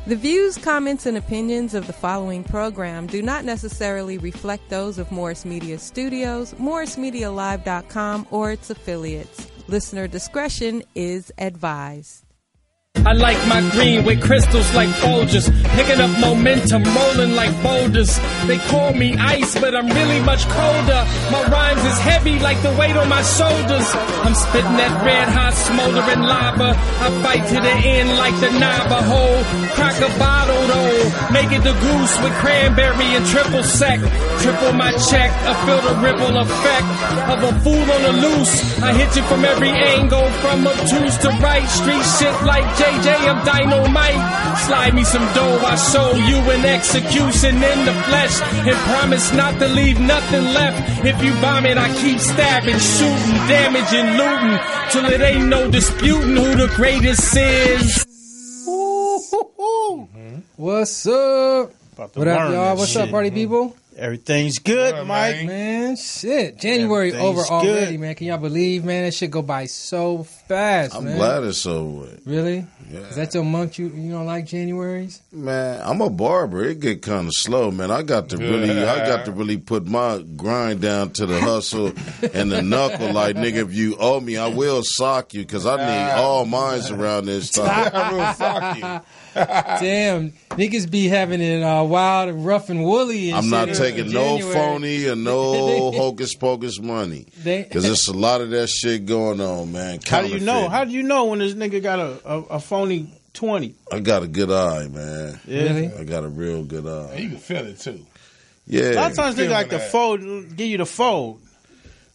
The views, comments, and opinions of the following program do not necessarily reflect those of Morris Media Studios, MorrisMediaLive.com, or its affiliates. Listener discretion is advised. I like my green with crystals like Folgers, picking up momentum, rolling like boulders. They call me ice, but I'm really much colder. My rhymes is heavy like the weight on my shoulders. I'm spitting that red hot smoldering lava. I fight to the end like the Navajo. Crack a bottle though, make it the goose with cranberry and triple sec. Triple my check, I feel the ripple effect of a fool on the loose. I hit you from every angle, from obtuse to right. Street shit like JJ, I'm dynamite. Slide me some dough, I show you an execution in the flesh, and promise not to leave nothing left. If you bomb it, I keep stabbing, shooting, damaging, looting, till it ain't no disputing who the greatest is. What's up? What up, y'all? What's up, party people? Everything's good, Mike. Man, shit. January over already, man. Can y'all believe, man? That shit go by so fast, man. I'm glad it's over with. Really? Yeah. Is that your month you don't like Januaries? Man, I'm a barber. It get kind of slow, man. I got to really put my grind down to the hustle and the knuckle. Like, nigga, if you owe me, I will sock you because I need all mines around this time. I will sock you. Damn, niggas be having it wild and rough and woolly and I'm shit not taking no January. phony or no hocus pocus money because there's a lot of that shit going on, man. How do you know? How do you know when this nigga got a phony 20? I got a good eye, man. Yeah. Really? I got a real good eye. You can feel it too. Yeah. A lot of times they like the fold, give you the fold.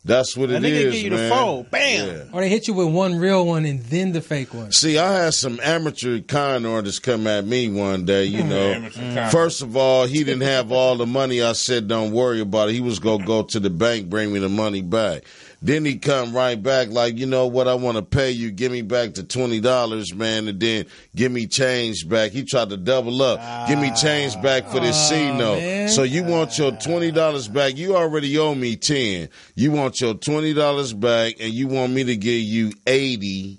That's what it nigga is, give you man. the fold. Bam. Yeah. Or they hit you with one real one and then the fake one. See, I had some amateur con artists come at me one day, you know. First of all, he didn't have all the money. I said, don't worry about it. He was going to go to the bank, bring me the money back. Then he come right back like, you know what, I want to pay you. Give me back the $20, man, and then give me change back. He tried to double up. Give me change back for this C-note. Man. So you want your $20 back. You already owe me 10. You want your $20 back, and you want me to give you 80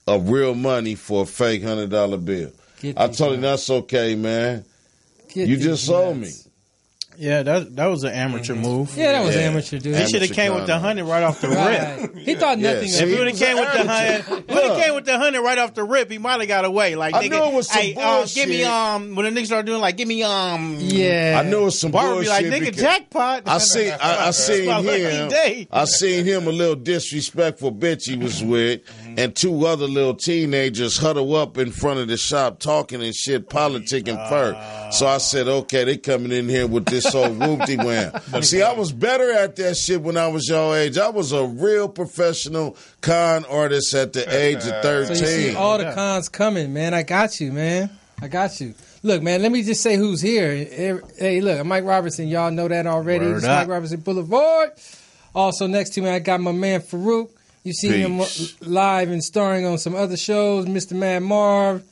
of real money for a fake $100 bill. I told him that's okay, man. You just owe me. Yeah, that was an amateur move. Yeah, that was amateur, dude. He should have came with the 100 right off the rip. He thought nothing If of he it. would have came with the 100, right off the rip, he might have got away. Like, I nigga, knew it was some hey, bullshit. give me when the niggas start doing like, give me Yeah. I knew it was some Barbara be bullshit. like, nigga, because jackpot. I seen My lucky him. day. I seen him a little disrespectful bitch he was with, and two other little teenagers huddle up in front of the shop talking and shit, politicking first. So I said, okay, they coming in here with this old whoopty wham. See, I was better at that shit when I was your age. I was a real professional con artist at the age of 13. So you see all the cons coming, man. I got you, man. I got you. Look, man, let me just say who's here. Hey, look, I'm Mike Robertson. Y'all know that already. This is Mike Robertson Boulevard. Also next to me, I got my man Faarooq. You've seen him live and starring on some other shows, Mr. Mad Marv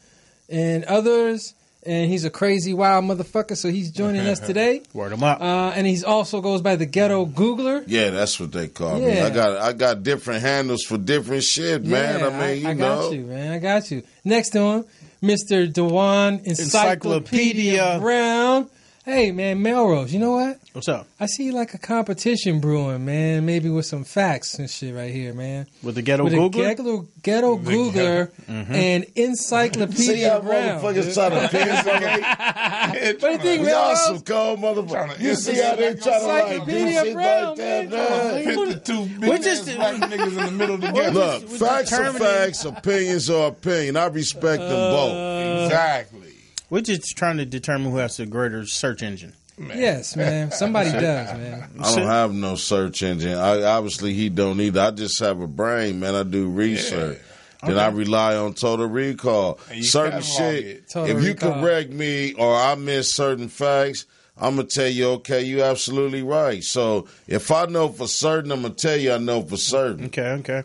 and others. And he's a crazy, wild motherfucker, so he's joining us today. Word him up. And he's also goes by the Ghetto Googler. Yeah, that's what they call me. I got different handles for different shit, man. I mean, I got you, man. I got you. Next to him, Mr. Dwann, Encyclopedia Brown. Hey, man, Mellroz, you know what? What's up? I see like a competition brewing, man. Maybe with some facts and shit right here, man. With the Ghetto Googler? Ghetto Googler and Encyclopedia Brown. Motherfuckers try to piss What do you think, Y'all Mellroz? some cold motherfuckers. You see how they try to like do Encyclopedia shit Brown, like that, man? Put the two big black niggas in the middle together. Look, facts are facts, opinions are opinion. I respect them both. Exactly. We're just trying to determine who has the greater search engine. Man. Yes, man. Somebody does, man. I don't have no search engine. Obviously, he don't either. I just have a brain, man. I do research. Yeah. Then I rely on total recall. Certain shit, if you correct me or I miss certain facts, I'm going to tell you, okay, you absolutely right. So if I know for certain, I'm going to tell you I know for certain. Okay.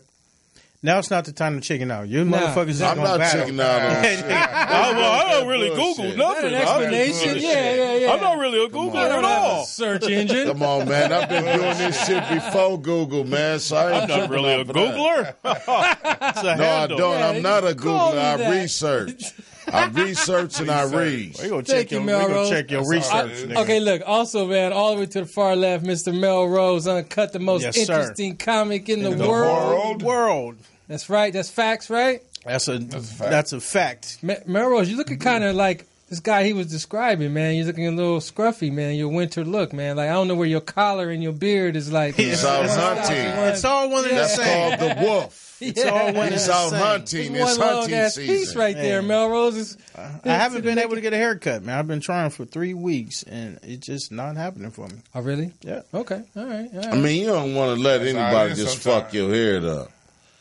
Now it's not the time to chicken out. You motherfuckers is I'm going to not battle. checking out on shit. I don't really Google nothing. An explanation? Yeah. I'm not really a Googler at all. Search engine. Come on, man. I've been doing this shit before Google, man. So I ain't I'm not really a Googler. No, I don't. I'm not a Googler. I research. I research and I read. We gonna Thank check you, your, we gonna Mellroz. check your research. nigga. Okay, look. Also, man, all the way to the far left, Mr. Mellroz uncut the most Yes, sir. interesting comic in the the world. World. That's right. That's facts, right? That's a fact. Mellroz, you looking kind of like this guy he was describing, man. You're looking a little scruffy, man. Your winter look, man. Like I don't know where your collar and your beard is like. He's out hunting. It's all one and the That's same. called the wolf. It's all one and He's the out same. hunting. One It's long hunting ass piece season. right there, Mellroz. I haven't been able to get a haircut, man. I've been trying for 3 weeks, and it's just not happening for me. Oh, really? Yeah. Okay. All right. I mean, you don't want to let That's how anybody it is just sometimes. fuck your hair up.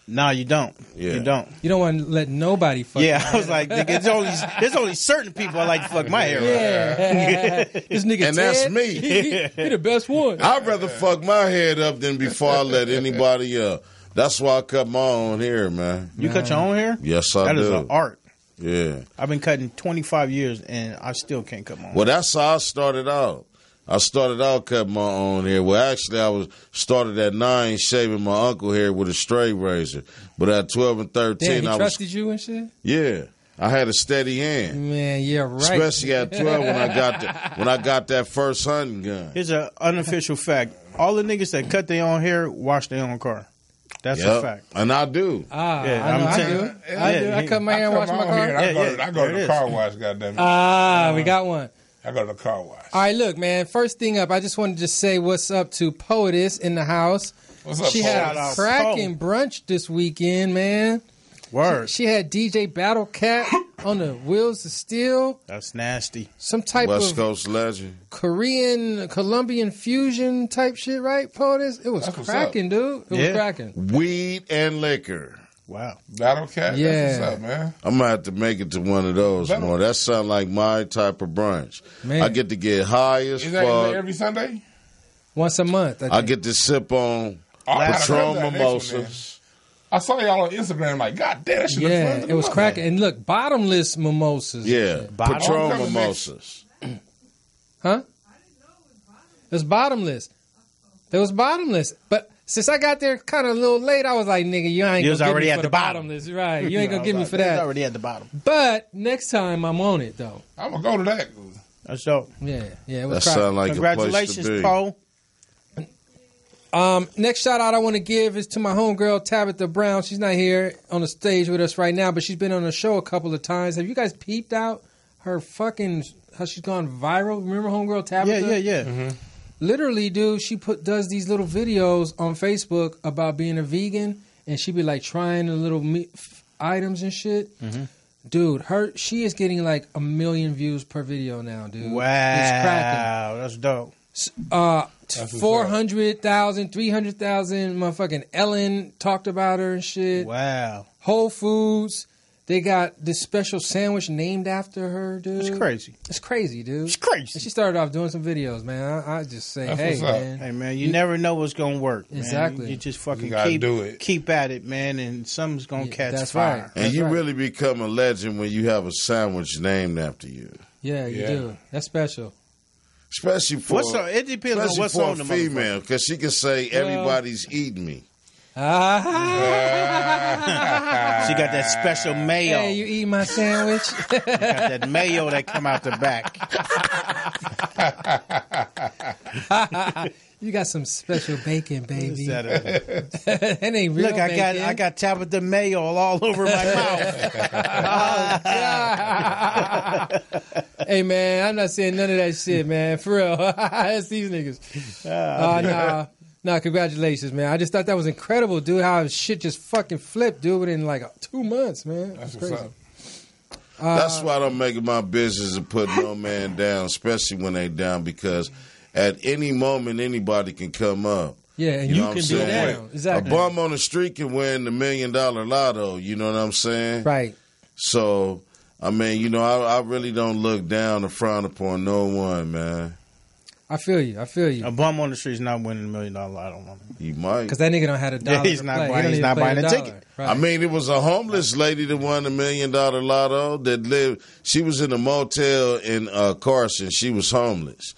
No, you don't. Yeah. You don't. You don't want to let nobody fuck. Yeah, I was like, nigga, there's only certain people I like to fuck my hair. Yeah. This nigga And that's Ted, me. He the best one. I'd rather fuck my head up than before I let anybody up. That's why I cut my own hair, man. You cut your own hair? Yes, I That do. is an art. Yeah. I've been cutting 25 years, and I still can't cut my own. Well, that's how I started out. I started out cutting my own hair. Well, actually, I started at 9 shaving my uncle hair with a straight razor. But at 12 and 13, Damn, he I was trusted you and shit. yeah. I had a steady hand, Man, yeah, right. especially at 12 when I got that first hunting gun. Here's an unofficial fact. All the niggas that cut their own hair wash their own car. That's a Yep. fact. And I do. Ah, Yeah, I know, I'm I saying- do. I do. I cut my hair and wash my car. I go Yeah, to there it the is. car wash, goddamn it. Ah, we got one. I go to the car wash. All right, look, man. First thing up, I just wanted to say what's up to Poetess in the house. What's up, She Paul? had Shout a out, cracking brunch this weekend, man. Word. She had DJ Battle Cat on the Wheels of Steel. That's nasty. Some type West of Coast legend. Colombian fusion type shit, right, Poetess? It was That's what's cracking, dude. It was Yeah. cracking. Weed and liquor. Wow. Battle Cat? Yeah. That's what's up, man. I'm going to have to make it to one of those Better. more. That sounds like my type of brunch. Man. I get to get high as Is that fuck. every Sunday? Once a month. I get to sip on Oh, I gotta Patron come to that next one, mimosas. I saw y'all on Instagram like, God damn, that shit look Yeah, fun to it was look cracking. at. And look, bottomless mimosas. Yeah, Bottom- Patron Coming mimosas. Huh? It was bottomless. It was bottomless. But since I got there kind of a little late, I was like, nigga, you ain't You gonna was give already me at for the the bottom. bottomless. Right. You ain't gonna give me for It's that. already at the bottom. But next time I'm on it, though. I'm going to go to that. That's dope. Yeah, it That was cracking. sounds like a place to Congratulations, be. Poe. Next shout out I want to give is to my homegirl Tabitha Brown. She's not here on the stage with us right now, but she's been on the show a couple of times. Have you guys peeped out her fucking how she's gone viral? Remember homegirl Tabitha? Yeah. Literally, dude, she does these little videos on Facebook about being a vegan, and she be like trying the little meat items and shit. Dude, she is getting like 1 million views per video now, dude. Wow. It's cracking. That's dope. 400,000, 300,000. Motherfucking Ellen talked about her and shit. Wow. Whole Foods, they got this special sandwich named after her, dude. It's crazy. It's crazy, dude. It's crazy. And she started off doing some videos, man. I just say, That's hey, what's up. man. Hey, man, you never know what's going to work. Man. Exactly. You just fucking You gotta do it. keep at it, man, and something's going to catch that's fire. right. And you right. really become a legend when you have a sandwich named after you. Yeah, you Yeah. do. That's special. Especially for, It depends on especially what's for on a the female, because she can say, everybody's eating me. She got that special mayo. Hey, you eat my sandwich? Got that mayo that come out the back. You got some special bacon, baby. That That ain't real Look, bacon. I got Tabitha mayo all over my mouth. Hey, man, I'm not saying none of that shit, man. For real. That's these niggas. Nah, congratulations, man. I just thought that was incredible, dude, how shit just fucking flipped, dude, within like 2 months, man. That's It's what's crazy. up. That's why I don't make it my business to put no man down, especially when they down, because at any moment anybody can come up. Yeah, and You you know what can I'm be saying? down. Exactly. A bum on the street can win the $1 million lotto. You know what I'm saying? Right. So, I mean, you know, I really don't look down or frown upon no one, man. I feel you. A bum on the street's not winning $1 million. I don't know. You might. Because that nigga don't have a dollar. he's to not play. He buying- don't he's even not play buying a dollar. ticket. Right. I mean, it was a homeless lady that won the $1 million lotto that lived. She was in a motel in Carson. She was homeless.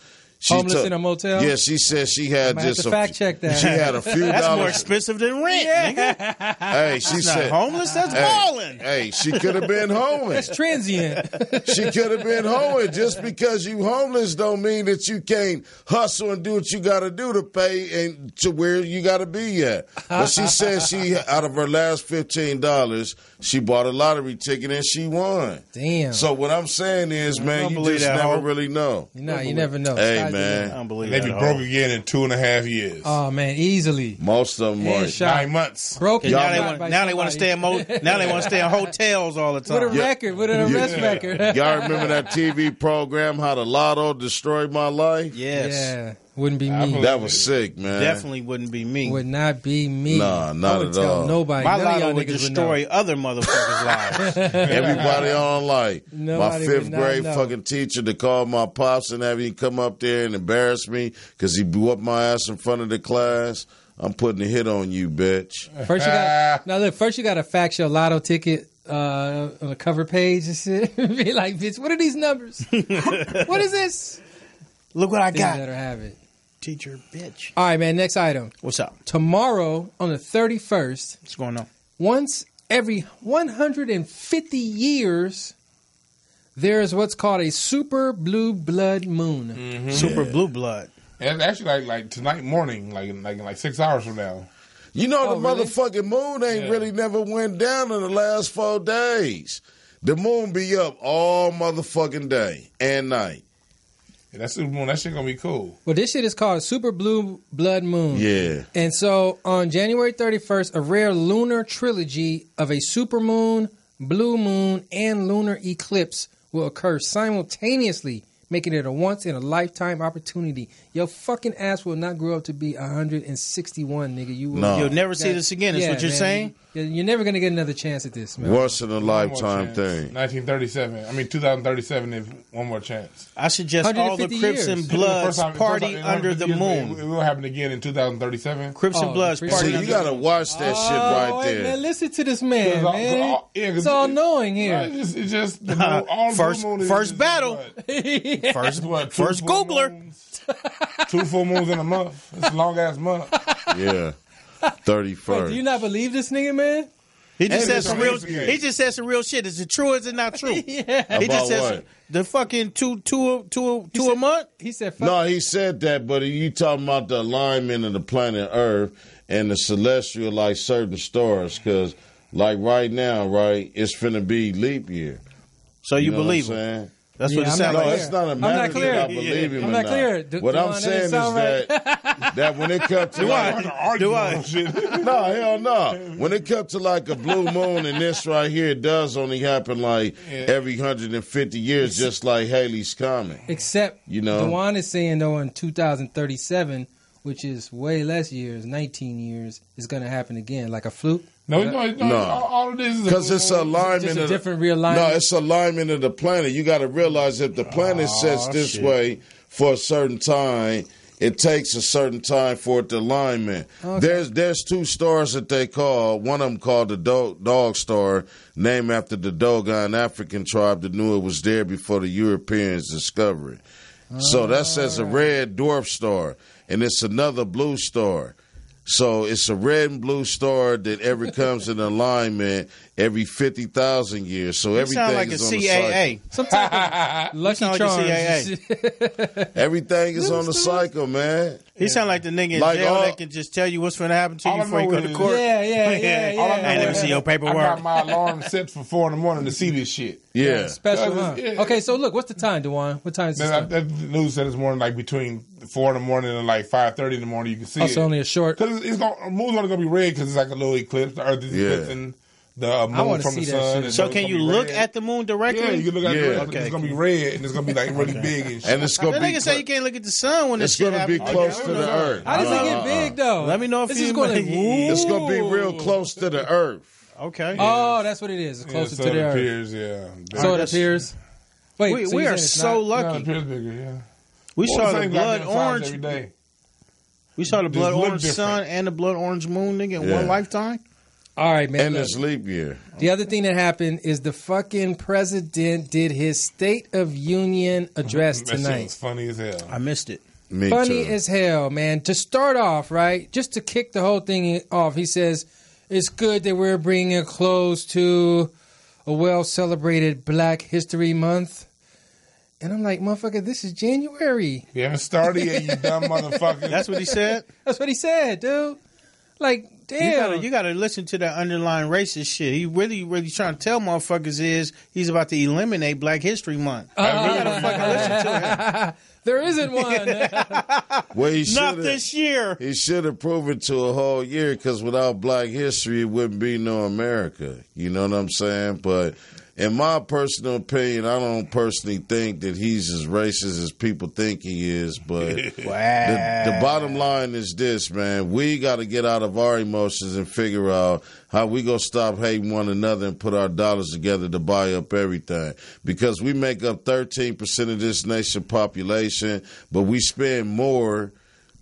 Homeless in a motel? Yeah, she said she had I have just to fact check that. She had a few That's dollars. more expensive than rent, nigga. Hey, she That's said not homeless. That's balling. Hey, she could have been homeless. That's transient. She could have been homeless. Just because you homeless don't mean that you can't hustle and do what you got to do to pay and to where you got to be at. But she said she, out of her last $15, she bought a lottery ticket and she won. Damn. So what I'm saying is, man, you just never really know. You never know. Hey, man. I don't believe They that. be broke again in 2.5 years. Oh, man, easily. Most of them are. Headshot. 9 months. Broken. Now they want to stay in hotels all the time. With a record, with an arrest record. Y'all remember that TV program, How the Lotto Destroyed My Life? Yes. Yeah, wouldn't be me. That was sick, man. Definitely wouldn't be me. Would not be me. Nah, not I would at tell all. Nobody. My None of lotto y'all would niggas destroy other motherfuckers' lives. Everybody on like my Nobody would 5th not grade know. fucking teacher to call my pops and have him come up there and embarrass me because he blew up my ass in front of the class. I'm putting a hit on you, bitch. First you got to fax your lotto ticket on the cover page and shit. Be like, bitch, what are these numbers? What is this? Look what I They got. better have it. Teacher, bitch. All right, man. Next item. What's up? Tomorrow on the 31st, What's going on? once every 150 years, there is what's called a super blue blood moon. Super blue blood. And it's actually like tonight morning, like in 6 hours from now. You know the really? motherfucking moon ain't really never went down in the last 4 days. The moon be up all motherfucking day and night. Yeah, that super moon, that shit gonna be cool. Well, this shit is called super blue blood moon. Yeah. And so on January 31st, a rare lunar trilogy of a supermoon, blue moon, and lunar eclipse will occur simultaneously, making it a once-in-a-lifetime opportunity. Your fucking ass will not grow up to be 161, nigga. You will. No. You'll never see this again, is what you're man. saying? You're never going to get another chance at this, man. Once in a One more lifetime chance. thing. 2037, if one more chance. I suggest all the 150 Crips years. and This is the Bloods first time- party first time in under the 150 years, moon. It will happen again in 2037. Crips and Bloods the party See, under you gotta watch that shit right wait, there. man, listen to this man, Cause man. cause It's all knowing here. It's just the moon, all First- blue moon is first just battle. what? First, What, two first full Googler. moons? 2 full moons in a month. It's a long ass month. Yeah. Wait, 31st. do you not believe this nigga, man? He just Hey, said some it's real. amazing. He just said some real shit. Is it true or is it not true? Yeah. He About just said what? some, the fucking two a month. He said, fuck. No, he said that, but you talking about the alignment of the planet Earth and the celestial, like certain stars, because like right now, right, it's finna be leap year. So you know believe what I'm him? saying? That's Yeah, what it I'm sounds No, like. it's not a I'm matter not that clear. I believe him I'm or not not. clear. What Dwann, I'm that saying didn't is sound right. that when it comes to like, Do I? no, hell no. When it comes to like a blue moon and this right here, it does only happen like every 150 years, just like Halley's Comet. Except, You know? Dwann is saying, though, in 2037, which is way less years, 19 years, is going to happen again, like a fluke. No. All of this is Because it's alignment Just a of different realignment. No, it's alignment of the planet. You got to realize if the planet sets this way for a certain time, it takes a certain time for it to alignment. Okay. There's 2 stars that they call. One of them called the dog star, named after the Dogon African tribe that knew it was there before the Europeans discovered it. So that says a red dwarf star, and it's another blue star. So it's a red and blue star that ever comes in alignment every 50,000 years. So You everything sound like a is on the CAA. Some type of Lucky sound like a Charms. cycle. Everything is on the cycle, man. He sound like the nigga in Like jail all- that can just tell you what's going to happen to All you I before you know go to is- court. Yeah. All I know Hey, let me is see your I paperwork. got my alarm set for 4 in the morning to see this shit. Yeah. Special, huh? Yeah. Okay, so look, what's the time, Dwann? What time is it? That the news said this morning, like between 4 in the morning and like 5:30 in the morning, you can see it. Also, only a short. Because it's going, moon's only going to be red because it's like a little eclipse. The Earth is Yeah. eclipsing the moon wanna from see the that sun. shit. and So it's can gonna you be look red. at the moon directly? Yeah, you can look at Yeah. the red. Okay, It's going to be red and it's going to be like really big and shit. And it's going That to be nigga say you can't look at the sun when this it's shit going to be happens. close to the earth. How does it get big, though? Let me know if this you- is going It's going to be real close to the earth. Okay. Oh, that's what it is. It's closer so to it the earth. appears, yeah. So it appears. Wait, We so are you're saying it's so not- Yeah, it lucky. appears bigger, yeah. We Well, saw the the same blood goddamn size orange. every day. We saw the Just blood look orange different. sun and the blood orange moon, nigga, in Yeah. one lifetime. All right, man. And look. it's leap year. The other thing that happened is the fucking president did his State of Union address That shit tonight. was funny as hell. I missed it. Funny as hell, man. To start off, right, just to kick the whole thing off, he says, it's good that we're bringing close to a well-celebrated Black History Month. And I'm like, motherfucker, this is January. You haven't started yet, you dumb motherfucker. That's what he said? That's what he said, dude. Like, damn. You gotta listen to that underlying racist shit. He really trying to tell motherfuckers he's about to eliminate Black History Month. You gotta fucking listen to him. There isn't one. Well, Not this year. He should have proven to a whole year, because without Black history, it wouldn't be no America. You know what I'm saying? But in my personal opinion, I don't personally think that he's as racist as people think he is. But the bottom line is this, man. We got to get out of our emotions and figure out how we going to stop hating one another and put our dollars together to buy up everything. Because we make up 13% of this nation population, but we spend more,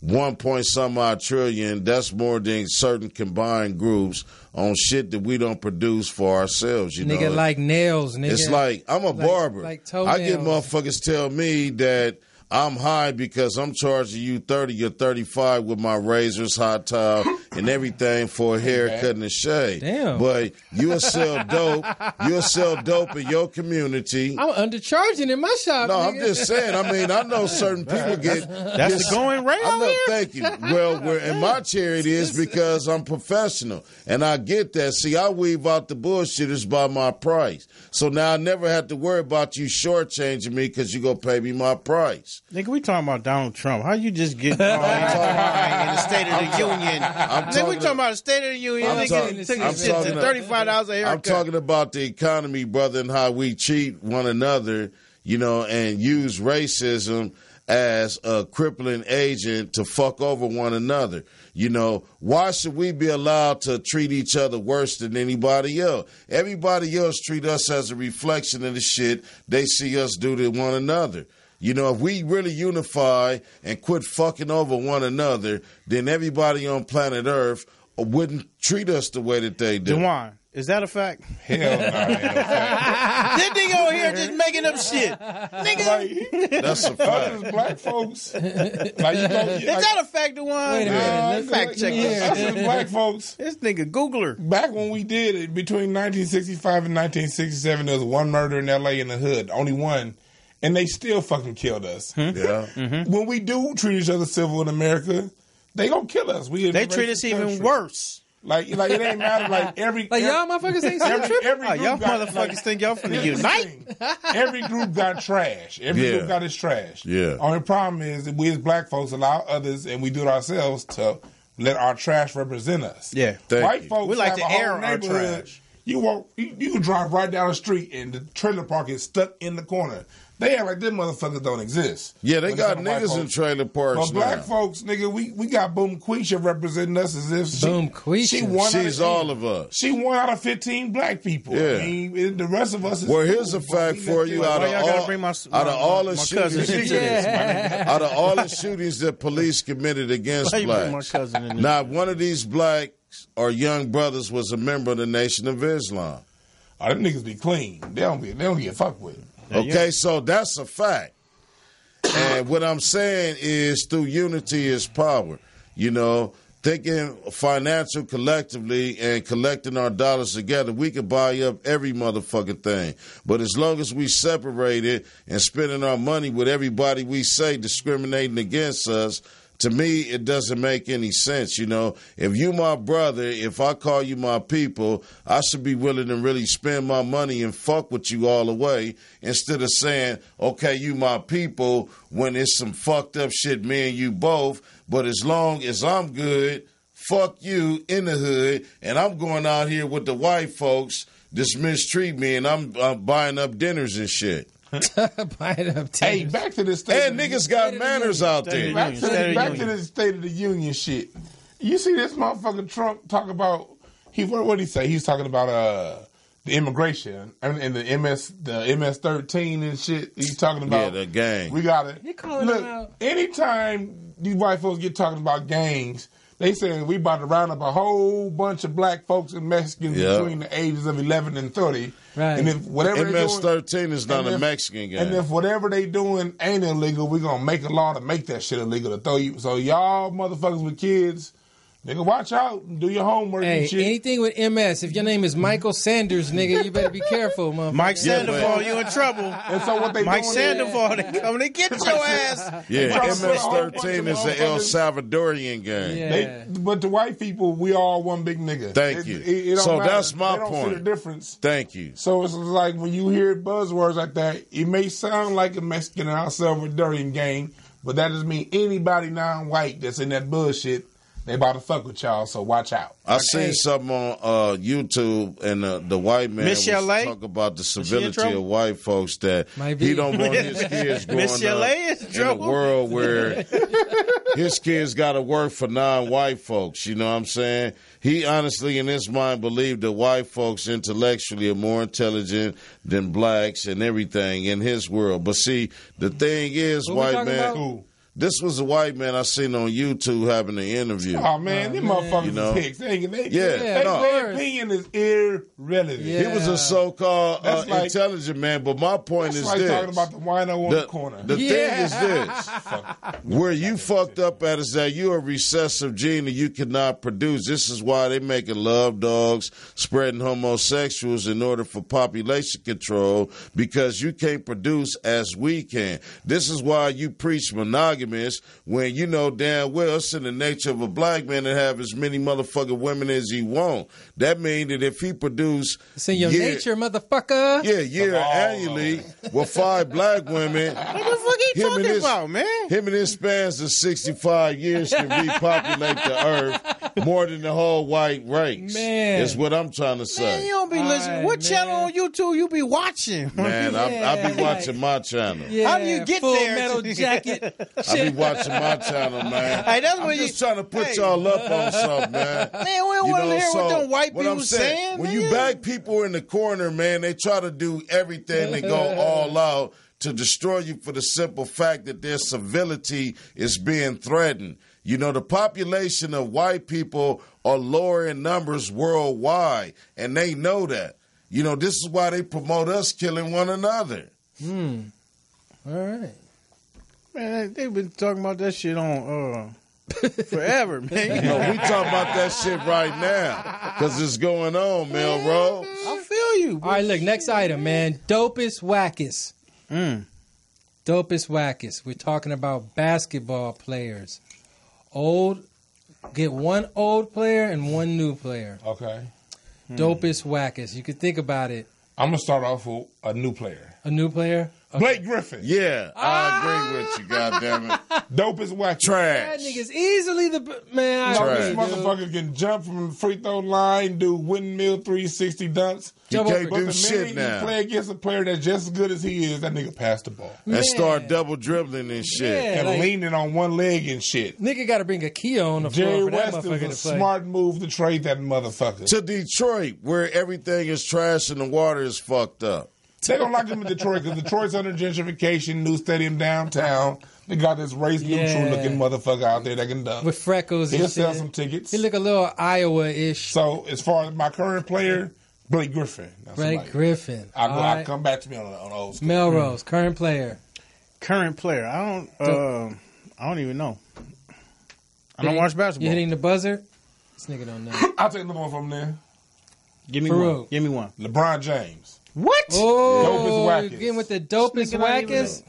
1-point-some-odd trillion, that's more than certain combined groups, on shit that we don't produce for ourselves. You nigga, know? like nails, nigga. It's like, I'm a barber. Like toenails. I get motherfuckers tell me that I'm high because I'm charging you 30 or 35 with my razors, hot towel, and everything for a haircut and a shave. Damn. But you'll sell dope. You'll sell dope in your community. I'm undercharging in my shop. No, nigga. I'm just saying. I mean, I know certain people get. That's the going rate out here? Thank you. Well, in my chair it is because I'm professional. And I get that. See, I weave out the bullshitters by my price. So now I never have to worry about you shortchanging me because you're going to pay me my price. Nigga, we talking about Donald Trump. How you just get in the State of the Union? Nigga, we talking about the State of the Union. Nigga, took this shit to $35 a haircut. I'm talking about the economy, brother, and how we cheat one another, you know, and use racism as a crippling agent to fuck over one another. You know, why should we be allowed to treat each other worse than anybody else? Everybody else treat us as a reflection of the shit they see us do to one another. You know, if we really unify and quit fucking over one another, then everybody on planet Earth wouldn't treat us the way that they do. Dwann, is that a fact? Hell no, ain't no fact. This nigga over here just making up shit. Nigga. That's a Us fact. as black folks. Like, Is that a fact, Dwann? Wait a minute. Fact check Us this. as black folks. This nigga Googler. Back when we did it, between 1965 and 1967, there was one murder in L.A. in the hood. Only one. And they still fucking killed us. Yeah. When we do treat each other civil in America, they gonna kill us. They treat us even worse. Like it ain't matter. Like y'all motherfuckers ain't so tripping. Y'all motherfuckers think y'all finna unite? Every group got trash. Every group got its trash. Yeah. Only problem is that we as black folks allow others, and we do it ourselves, to let our trash represent us. Yeah. White folks We like have to a whole air our neighborhood. trash. You can drive right down the street and the trailer park is stuck in the corner. They act like them motherfuckers don't exist. Yeah, they When got it's on white niggas in folks. trailer parks But black now. folks, nigga, we got Boom Quisha representing us as if Boom Quisha. She's all of us. She 1 out of 15 black people. Yeah. I mean, the rest of us is Well, cool, here's a but fact we for let you. them- Out Why of y'all gotta all, bring out of all the cousin shootings, into this? out of all the shootings that police committed against Why you bring my blacks, cousin in this? not one of these blacks or young brothers was a member of the Nation of Islam. Oh, them niggas be clean. They don't get fucked with. Okay, so that's a fact. And what I'm saying is through unity is power. You know, thinking financial collectively and collecting our dollars together, we could buy up every motherfucking thing. But as long as we separate it and spending our money with everybody we say discriminating against us, to me, it doesn't make any sense, you know. If you my brother, if I call you my people, I should be willing to really spend my money and fuck with you all the way instead of saying, okay, you my people, when it's some fucked up shit, me and you both, but as long as I'm good, fuck you in the hood, and I'm going out here with the white folks that mistreat me, and I'm buying up dinners and shit. Buying up Hey, back to this state. And niggas got manners out there. Back to this State of the Union shit. You see this motherfucker Trump talk about? What did he say? He was talking about the immigration and the MS-13 and shit. He's talking about the gang. We got it. He calling them out. Anytime these white folks get talking about gangs, They saying we about to round up a whole bunch of black folks and Mexicans between the ages of 11 and 30. Right. And if whatever they doing, MS-13 is not a Mexican gang. And if whatever they doing ain't illegal, we're going to make a law to make that shit illegal to throw you. So y'all motherfuckers with kids, nigga, watch out and do your homework and shit. Anything with MS, if your name is Michael Sanders, nigga, you better be careful, motherfucker. Mike Sandoval, you in trouble. And so what they Mike doing Sandoval, they coming to get your ass. Yeah, MS-13 is an El Salvadorian gang. Yeah. But the white people, we all one big nigga. Thank you. It don't So matter. that's my they don't point. See the difference. Thank you. So it's like when you hear buzzwords like that, it may sound like a Mexican or El Salvadorian gang, but that doesn't mean anybody non-white that's in that bullshit. They about to fuck with y'all, so watch out. I seen something on YouTube, and the white man was talking about the civility of white folks, that he don't want his kids growing up in a world where his kids got to work for non-white folks. You know what I'm saying? He honestly, in his mind, believed that white folks intellectually are more intelligent than blacks and everything in his world. But see, the thing is, white man... This was a white man I seen on YouTube having an interview. Oh, man, them motherfuckers is hicks. Their opinion is irrelevant. He was a so-called intelligent man, but my point is this. Talking about the wino on the corner. The thing is this. Where you fucked up at is that you're a recessive gene and you cannot produce. This is why they making love dogs, spreading homosexuals in order for population control, because you can't produce as we can. This is why you preach monogamy, when you know damn well it's in the nature of a black man to have as many motherfucking women as he want. That means that if he produce... It's in your nature, motherfucker. Yeah, annually with 5 black women. What the fuck he talking about, man? Him and his spans of 65 years can repopulate the earth more than the whole white race. Man. Is what I'm trying to say. Man, you don't be listening. What channel on YouTube you be watching? Man, I be watching my channel. Yeah, how do you get Full there? Metal Jacket. I be watching my channel, man. Hey, that's I'm just trying to put y'all up on something, man. Man, we don't want to hear what them white people saying. When you back people in the corner, man, they try to do everything to go all out to destroy you for the simple fact that their civility is being threatened. You know, the population of white people are lower in numbers worldwide, and they know that. You know, this is why they promote us killing one another. All right. Man, they've been talking about that shit on forever, man. You know, we talking about that shit right now because it's going on, Mellroz. I feel you. All right, look, next item, man. Dopest, wackest. Dopest, wackest. We're talking about basketball players. Get one old player and one new player. Okay. Dopest, wackest. You could think about it. I'm going to start off with a new player. A new player? Okay. Blake Griffin. Yeah, I agree with you, goddammit. Dopest wackest. Trash. That nigga's easily the man. This motherfucker can jump from the free throw line, do windmill 360 dunks. You can't But do the shit minute now. you play against a player that's just as good as he is, that nigga pass the ball. And start double dribbling and shit. Yeah, And leaning on one leg and shit. Nigga got to bring a Kia on the Jerry floor for that West motherfucker is to a play. smart move to trade that motherfucker. To Detroit, where everything is trash and the water is fucked up. They don't like him in Detroit because Detroit's under gentrification, new stadium downtown. They got this race neutral looking motherfucker out there that can dunk. With freckles and He'll shit. sell some tickets. He look a little Iowa-ish. So as far as my current player, Blake Griffin. Blake Griffin. I'll come back to me on old school. Mellroz, current player. Current player. I don't even know. I don't watch basketball. You hitting the buzzer? This nigga don't know. I'll take another one from there. Give me Faarooq. one. Give me one. LeBron James. What? Oh, Dopest, wackest. getting with the dopest, wackest.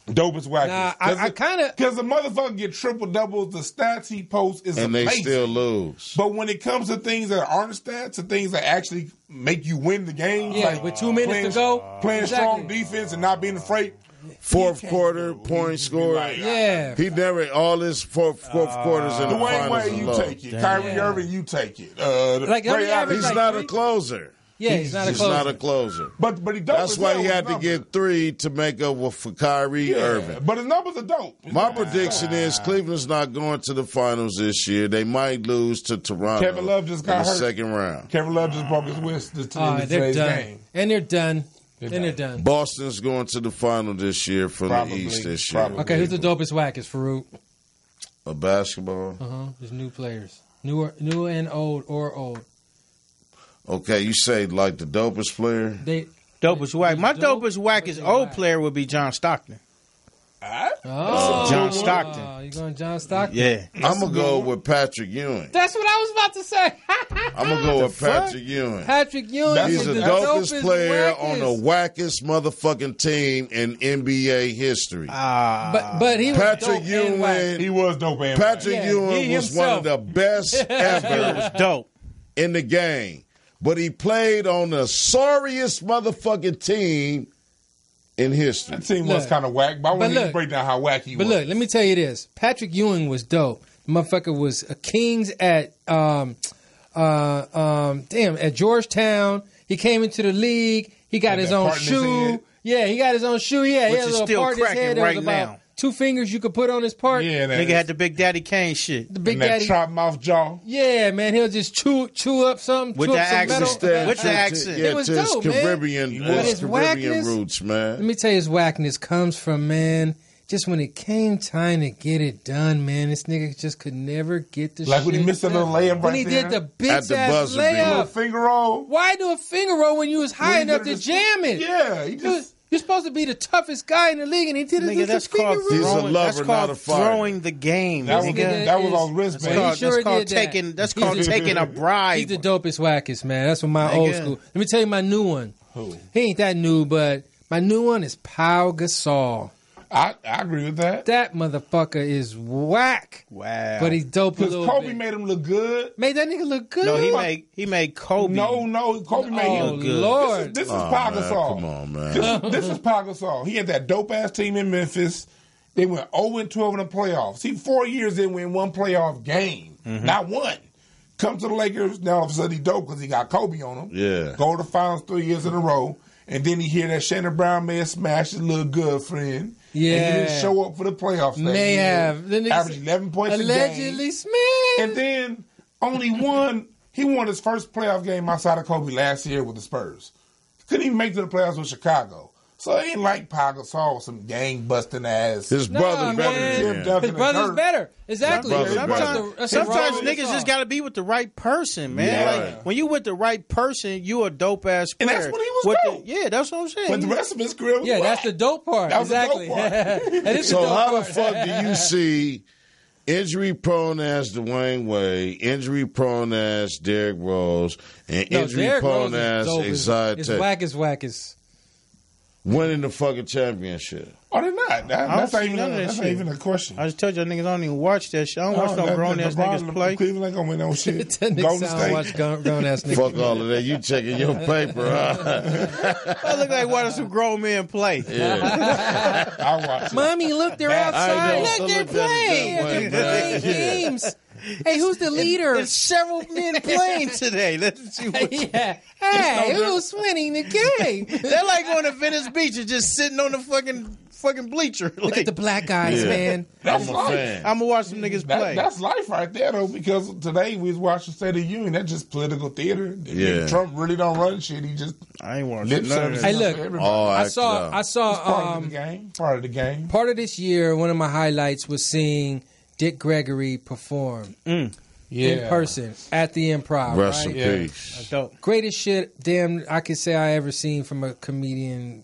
Dopest, wackest. Nah, I kind of... Because the motherfucker get triple doubles, the stats he posts is And amazing. they still lose. But when it comes to things that aren't stats, and things that actually make you win the game, Yeah, like with 2 minutes to go. playing strong defense and not being afraid. Fourth quarter, point score. Yeah. He never, all his fourth quarters in the Dwayne finals Wade, is you low. take it. Kyrie Irving, you take it. Like, Ray Allen, average, He's like not 3? a closer. Yeah, he's not a He's closer. not a closer. But he dope. That's as why hell he with had to numbers. get 3 to make up for Kyrie Irving. But his numbers are dope. My prediction is Cleveland's not going to the finals this year. They might lose to Toronto Kevin Love just got in the hurt. second round. Kevin Love just broke his wrist to They're today's done. game. And they're done. They're done. Boston's going to the final this year from Probably, the East this year. probably. Okay, who's the dopest wackest, Faarooq? Of basketball? There's new players. New and old or old. Okay, you say like the dopest player? Dopest whack. My dopest wackest old player would be John Stockton. John Stockton. You going John Stockton? Yeah. I'm going to go with Patrick Ewing. That's what I was about to say. I'm going to go with Patrick Ewing. Patrick Ewing He's is the the dopest player wackest. on the wackest motherfucking team in NBA history. But he was Patrick dope Ewing. He was dope. And Patrick Ewing was one of the best ever was dope in the game. But he played on the sorriest motherfucking team in history. That team was kind of whack, but I want to break down how whack he was. But look, let me tell you this. Patrick Ewing was dope. The motherfucker was a Kings at at Georgetown. He came into the league. He got his own shoe. Yeah, he got his own shoe. Yeah, which he had a is little still part in his cracking head. right There was about now. 2 fingers you could put on his part. Yeah, Nigga had the Big Daddy Kane shit. The Big and that Daddy chop mouth jaw. Yeah, man, he'll just chew up something with chew the up some accent. metal. With the accent. Yeah, It was to his dope, man. Caribbean, But his his Caribbean wackness- roots, man. Let me tell you, his wackness comes from, man, just when it came time to get it done, man, this nigga just could never get the shit Like when he missed a little done. layup When right he there. did the big At the ass buzzer beater. Little layup. finger roll. Why do a finger roll when you was high When he enough to could've jam it? Yeah, he just. You're supposed to be the toughest guy in the league, and he did it Nigga, with that's the finger called He's a roll. throwing. lover, That's not called a fighter. throwing the game. That was, nigga. that was on He wristband. sure That's called did that. taking. That's He's called a- taking a bribe. He's the dopest, wackest, man. That's what my old Nigga. school. Let me tell you my new one. Who? He ain't that new, but my new one is Pau Gasol. I agree with that. That motherfucker is whack. Wow. But he's dope a Because little Kobe bit. made him look good. Made that nigga look good. No, he made Kobe. No, Kobe made him Oh, look good. Lord. This is Oh, Pau man, Gasol. come on, man. This is Pau Gasol. He had that dope ass team in Memphis. They went 0-12 in the playoffs. He 4 years didn't win one playoff game, not one. Come to the Lakers. Now all of a sudden he dope because he got Kobe on him. Yeah. Go to the finals 3 years in a row, and then he hear that Shannon Brown may have smashed his little good friend. Yeah. And he didn't show up for the playoffs. May have. The nigga averaged 11 points a game. allegedly smashed. And then only won. He won his first playoff game outside of Kobe last year with the Spurs. Couldn't even make it to the playoffs with Chicago. So it ain't like Pau Gasol, some gang busting ass. His brother Nah, better man. than His him. His brother's better. Exactly. Brother's That's better. the Sometimes wrong niggas song. just got to be with the right person, man. Yeah. Like when you with the right person, you a dope ass And player. that's when he was With dope. yeah, that's what I'm saying. But the rest of his career was Yeah, whack. that's the dope part. That was the exactly. dope part. That is So the dope how the part. fuck do you see injury prone ass Dwayne Wade, injury prone ass Derrick Rose, and No, injury Derrick prone Rose is ass dope. Isaiah It's Tate wackest. winning the fucking championship? Oh, they're not. That's see not even none of that that's not shit. even a question. I just told y'all niggas I don't even watch that shit. I don't watch no grown ass niggas play. Cleveland ain't gonna win no shit. That nigga Golden sound State. watch grown ass niggas. Fuck all of that. You checking your paper, huh? I look like watching some grown men play. Yeah. I watch it. Mommy, look, they're I outside. know. Look, they're Look at playing. it that They're way, playing man. games. Hey, who's the leader? There's several men playing today. Let's see what Yeah. Hey, who's winning the game? they're like going to Venice Beach and just sitting on the fucking bleacher. Look Like, at the black guys, Yeah. man. That's I'm a life. fan. I'm gonna watch some niggas play. That's life right there, though, because today we was watching State of the Union. That's just political theater. Yeah. Trump really don't run shit. He just I ain't watching lip none of service. that. Hey, look. for everybody. All I acted saw out. It's part of the um, game. Part of the game. part of this year, one of my highlights was seeing Dick Gregory perform in person at the Improv. Rest right? in peace. That's dope. Greatest shit, damn, I could say I ever seen from a comedian.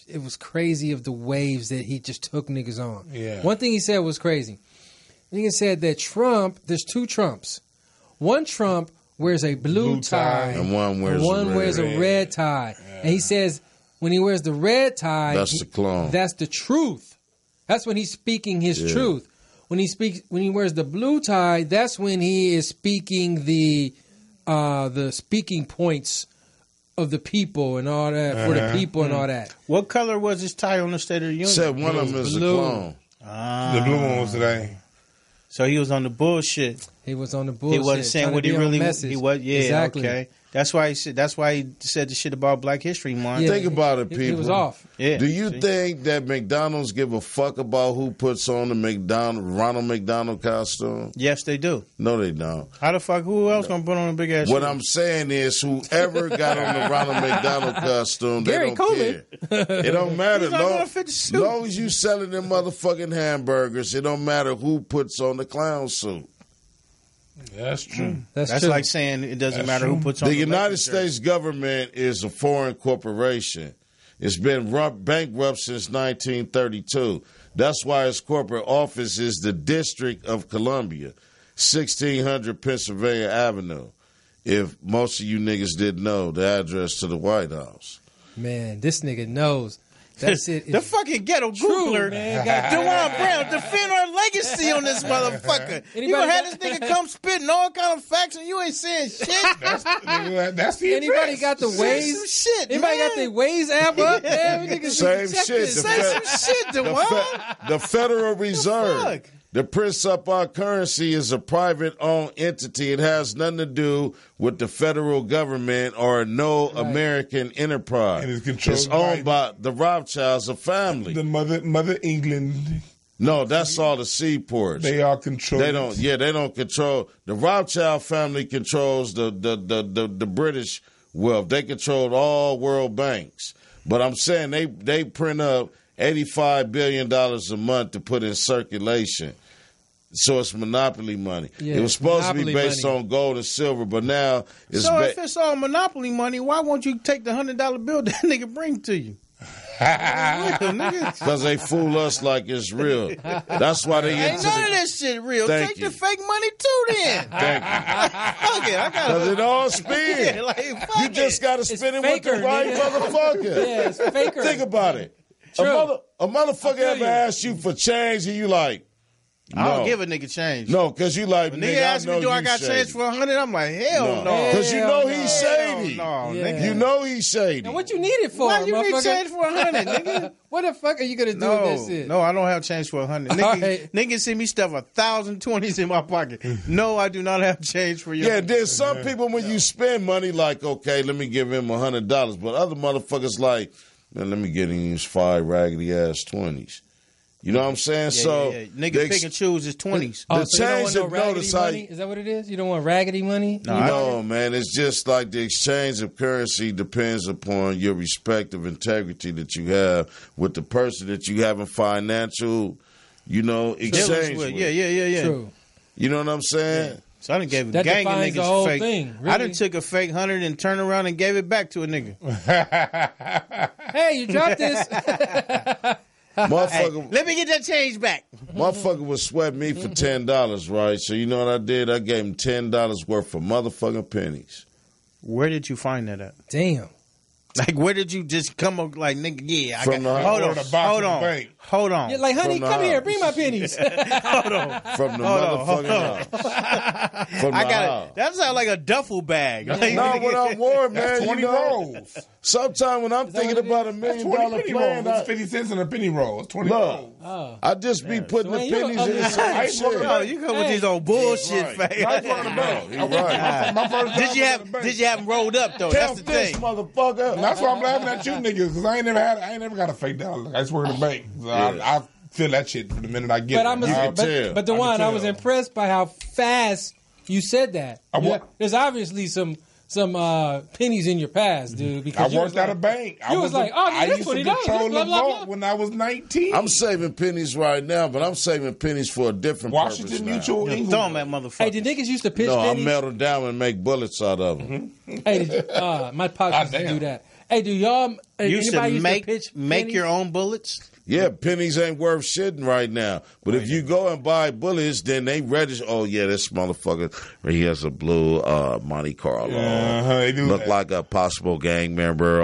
It was crazy of the waves that he just took niggas on. Yeah. One thing he said was crazy. Nigga said that Trump, there's two Trumps. One Trump wears a blue tie, And one wears one a wears a red tie. And he says when he wears the red tie, That's the clone. That's the truth. That's when he's speaking his Yeah. truth. When he wears the blue tie, that's when he is speaking the speaking points of the people and all that for the people and all that. What color was his tie on the State of the Union? Said one of them is a blue. clone. The blue one was today. So he was on the bullshit. He was on the bullshit. He wasn't saying what he really was. He was. Yeah, exactly. Okay. That's why he said the shit about Black History Month. Yeah, think about it, people. He was off. Yeah. Do you think that McDonald's give a fuck about who puts on the Ronald McDonald costume? Yes, they do. No, they don't. How the fuck? Who else gonna put on a big ass? What suit? I'm saying is, whoever got on the Ronald McDonald costume, they Gary don't care. It don't matter. He's not gonna fit the suit. Long as you selling them motherfucking hamburgers, it don't matter who puts on the clown suit. That's true. That's That's true. like saying it doesn't matter who puts on The the United Lakers jersey. States government is a foreign corporation. It's been bankrupt since 1932. That's why its corporate office is the District of Columbia, 1600 Pennsylvania Avenue. If most of you niggas didn't know the address to the White House. Man, this nigga knows. That's it. The fucking ghetto Googler, man. Dwann Brown, defend our legacy on this motherfucker. You gonna have this nigga come spitting all kind of facts and you ain't saying shit. That's the Anybody address. got the Say Waze? some shit, Anybody man. got the Waze app up? Man, we niggas Same need to check shit. this. Say some shit, Dwann. The Federal Reserve, fuck? the prints up our currency, is a private-owned entity. It has nothing to do with the federal government or no American enterprise. And it's controlled It's owned by the Rothschilds, a family. The Mother England. No, that's all the seaports. They are controlled. They don't. Yeah, they don't control. The Rothschild family controls the British wealth. They control all world banks. But I'm saying they print up $85 billion a month to put in circulation. So it's monopoly money. Yeah, it was supposed to be monopoly based money. on gold and silver, but now it's So if it's all monopoly money, why won't you take the $100 bill that nigga bring to you? because they fool us like it's real. That's why they Ain't none of this shit real. Thank Take you. the fake money too then. Thank you. Fuck it. I Because it gotta all spin. Yeah, like, fuck You just it. got to spin it with faker, the right nigga. motherfucker. Yeah, it's faker. Think about it. True. A motherfucker feel ever you. asked you for change and you like, I don't no. give a nigga change. No, because you like, When nigga, nigga ask I know me, do I you got shady. change for 100? I'm like, hell no. Because you know Hell he's no. shady. No, Yeah. nigga. You know he's shady. And what you need it for, Why you need motherfucker? change for 100, nigga? What the fuck are you gonna do with this shit? No, I don't have change for 100. All Niggas, right. niggas see me stuff 1,020s in my pocket. No, I do not have change for you. Yeah, there's some people when you spend money like, okay, let me give him $100, but other motherfuckers like, man, let me get him these 5 raggedy ass 20s. You know what I'm saying? So Nigga pick and choose his 20s. Oh, the so you don't change want no of raggedy notice money? Is that what it is? You don't want raggedy money? No, man, it's just like the exchange of currency depends upon your respective integrity that you have with the person that you have a financial, exchange with. Yeah. True. You know what I'm saying? So I done gave a That gang of defines niggas the whole fake. thing, I done really. took a fake 100 and turned around and gave it back to a nigga. Hey, you dropped this. Motherfucker, Let me get that change back. motherfucker would sweat me for $10, right? So you know what I did? I gave him $10 worth of motherfucking pennies. Where did you find that at? Damn. Like, where did you just come up like, nigga, yeah, I From got the- hold Or on, the box hold of on, the bank. hold on. Yeah, like, honey, From the come here, house. bring my pennies. From the motherfucking house. From I the got house. it. That sounds like a duffel bag. Like, No, what I'm worried, man. That's 20 rolls. Sometimes when I'm thinking what it about is? $1 That's million 20 penny plan, rolls. It's 50 cents in a penny roll. It's 20 rolls. I just be putting the man, you pennies don't in the understand. I same ain't shit. Oh, you come with these old bullshit facts. I was working the bank. You're right. My first job Did you was at the bank. have them rolled up though? Tell That's the this thing. motherfucker. That's why I'm laughing at you niggas, because I ain't never got a fake dollar. I just work in the bank. So I feel that shit from the minute I get But it. tell. but Dwann, I was tell. impressed by how fast you said that. There's obviously some pennies in your past, dude. Because I worked at a bank. You was like, oh, I that's used to $20. control Blah, the blah, blah. vote when I was 19. I'm saving pennies right now, but I'm saving pennies for a different purpose Washington now. Mutual Throw England. them at motherfucker. Hey, the niggas used to pitch No, I pennies. melt them down and make bullets out of them. Hey, did you, my pops used to damn. do that. Hey, do y'all? You used to anybody make pitch make your pennies? own bullets. Yeah, pennies ain't worth shitting right now. But if you go and buy bullets, then they register. Oh, yeah, this motherfucker, he has a blue Monte Carlo. They do Look that. like a possible gang member,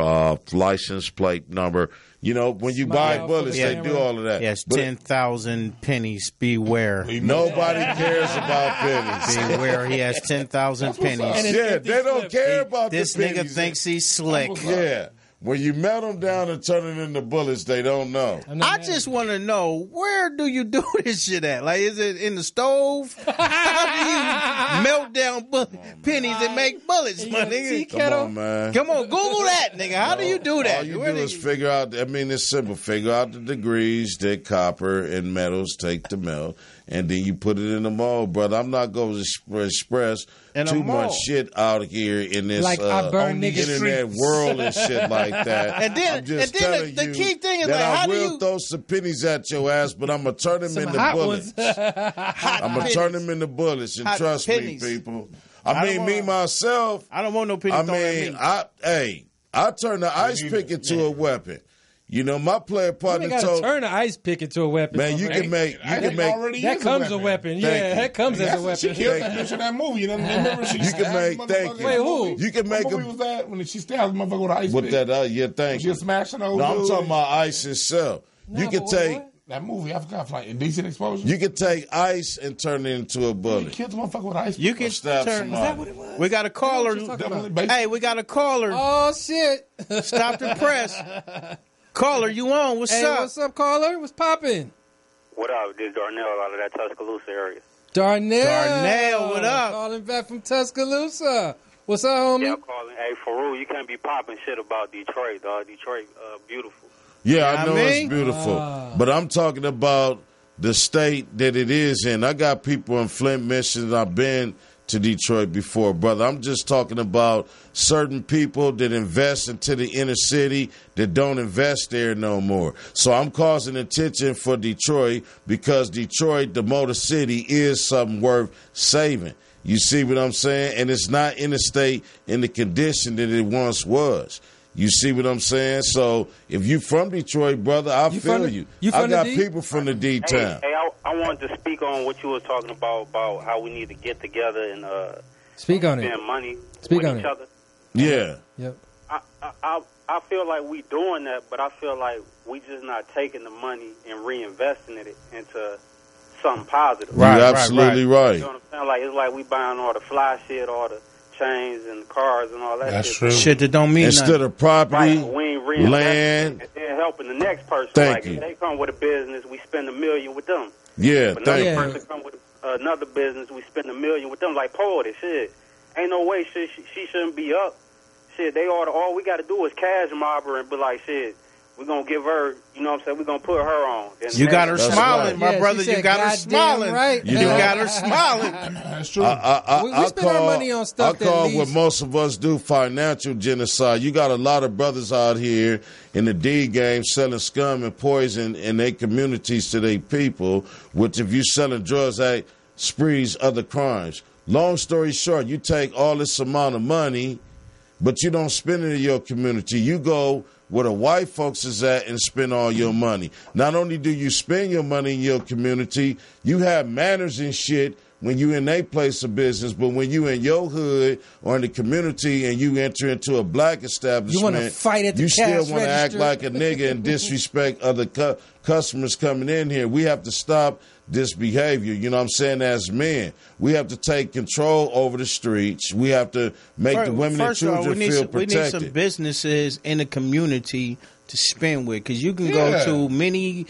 license plate number. You know, when you buy Smile bullets, for they the do camera. all of that. Yes, But 10,000 pennies. Beware. nobody cares about pennies. Beware. He has 10,000 pennies. Yeah, they don't care about This the nigga pennies. thinks he's slick. Yeah. when you melt them down and turn it into bullets, they don't know. I just want to know, where do you do this shit at? Like, is it in the stove? How do you melt down pennies and make bullets, my nigga? Come on, man. Come on, Google that, nigga. How do you do that? All you do is figure out, I mean, it's simple. Figure out the degrees that copper and metals take to melt, and then you put it in the mold, brother. I'm not going to express too much shit out here in this like I burn internet world and shit like that. And then, the key thing is, like, I how do will you throw some pennies at your ass, but I'm going to turn them into bullets. I'm going to turn them into bullets, and trust me, people. Me, myself. I don't want no pennies thrown at me. I turn the ice pick into a weapon. You know, my player partner told turn the ice pick into a weapon. Man, you can make that comes a weapon. Yeah, that comes as a weapon. She killed that bitch in that movie. You remember she Wait, who? You can make what movie was that when she stabbed the motherfucker with an ice pick? With that, thank you. She smashing those. No, I'm talking about ice itself. You can take that movie. I forgot, like Indecent Exposure. You can take ice and turn it into a bullet. You killed the motherfucker with an ice pick. You can stab turn. Is that what it was? We got a caller. Hey, we got a caller. Oh shit! Stop the press. Caller, you on? What's up? What's up, caller? What's poppin'? What up? This is Darnell out of that Tuscaloosa area. Darnell, what up? Calling back from Tuscaloosa. What's up, homie? Yeah, I'm calling. Hey, Faarooq, you can't be popping shit about Detroit, dog. Detroit, beautiful. Yeah, I know it's beautiful. But I'm talking about the state that it is in. I got people in Flint, Michigan. I've been to Detroit before, brother. I'm just talking about certain people that invest into the inner city that don't invest there no more. So I'm causing attention for Detroit because Detroit, the Motor City, is something worth saving. You see what I'm saying? And it's not in the state in the condition that it once was. You see what I'm saying? So if you from Detroit, brother, I feel you. I got people from the D-Town. Hey, I wanted to speak on what you were talking about how we need to get together and speak on spend money speak with on each it. other. Yeah. Yep. I feel like we doing that, but I feel like we just not taking the money and reinvesting it into something positive. Right, you're absolutely right. You know what I'm saying? Like, it's like we buying all the fly shit, all the chains and cars and all that. That's shit. true. Shit that don't mean instead nothing. Of property, right, we ain't land, and then helping the next person. Thank like you. if they come with a business, we spend $1 million with them. Yeah, if thank another you. person come with another business, we spend $1 million with them. Like Poet, shit, ain't no way she shouldn't be up. Shit, they all we got to do is cash mob her and be like, shit, we're going to give her, you know what I'm saying, we're going to put her on. Then you got her smiling, right. my brother. You got her smiling. Right. You got her smiling. That's true. We spend our money on stuff I call what most of us do financial genocide. You got a lot of brothers out here in the D game selling scum and poison in their communities to their people, which if you selling drugs, that sprees other crimes. Long story short, you take all this amount of money, but you don't spend it in your community. You go where the white folks is at and spend all your money. Not only do you spend your money in your community, you have manners and shit when you in a place of business, but when you in your hood or in the community and you enter into a black establishment, you want to fight at the you still want to act like a nigga and disrespect other customers coming in here. We have to stop this behavior, you know what I'm saying, as men. We have to take control over the streets. We have to make the women and children feel protected. We need some businesses in the community to spend with, because you can go to many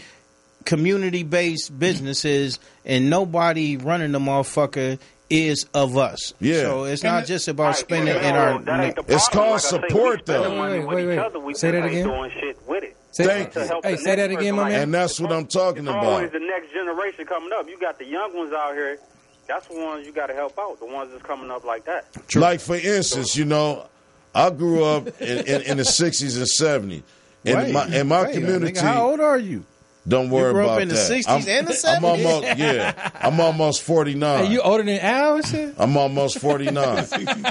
community-based businesses and nobody running the motherfucker is of us. Yeah. So it's not just about spending in our... It's called support, though. Wait. Say that again. Doing shit with it. Thank you. Hey, say that again, my man. And that's what I'm talking It's about. always the next generation coming up. You got the young ones out here. That's the ones you got to help out. The ones that's coming up like that. True. Like, for instance, you know, I grew up in the 60s and 70s. In my community. Nigga, how old are you? Don't worry about that. You grew up in the 60s and the 70s? I'm almost 49. Hey, you older than Al and shit? I'm almost 49.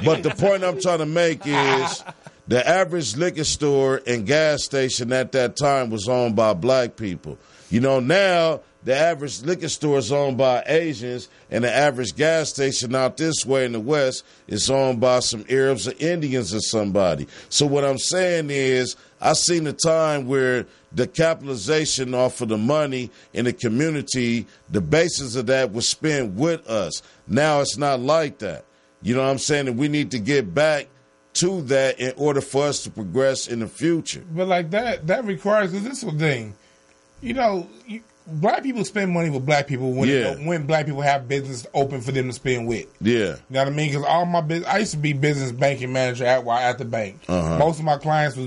But the point I'm trying to make is the average liquor store and gas station at that time was owned by black people. You know, now the average liquor store is owned by Asians, and the average gas station out this way in the West is owned by some Arabs or Indians or somebody. So what I'm saying is I seen a time where the capitalization off of the money in the community, the basis of that was spent with us. Now it's not like that. You know what I'm saying? And we need to get back to that in order for us to progress in the future. But like that requires, because this is the thing, you know, black people spend money with black people when black people have business open for them to spend with. Yeah. You know what I mean? Because all my business, I used to be business banking manager at the bank. Most of my clients was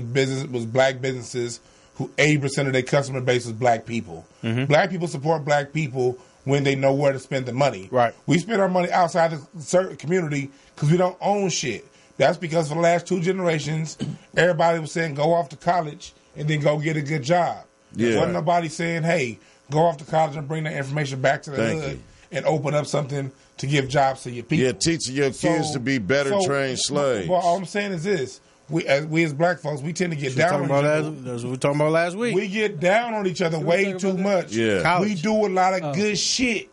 black businesses who 80% of their customer base was black people. Black people support black people when they know where to spend the money. Right. We spend our money outside the certain community because we don't own shit. That's because for the last 2 generations, everybody was saying go off to college and then go get a good job. There wasn't nobody saying, hey, go off to college and bring that information back to the hood and open up something to give jobs to your people. Yeah, teaching your kids to be better trained slaves. Well, all I'm saying is this. We as black folks, we tend to get down on each other. That's what we were talking about last week. We get down on each other way too much. Yeah. We do a lot of good shit.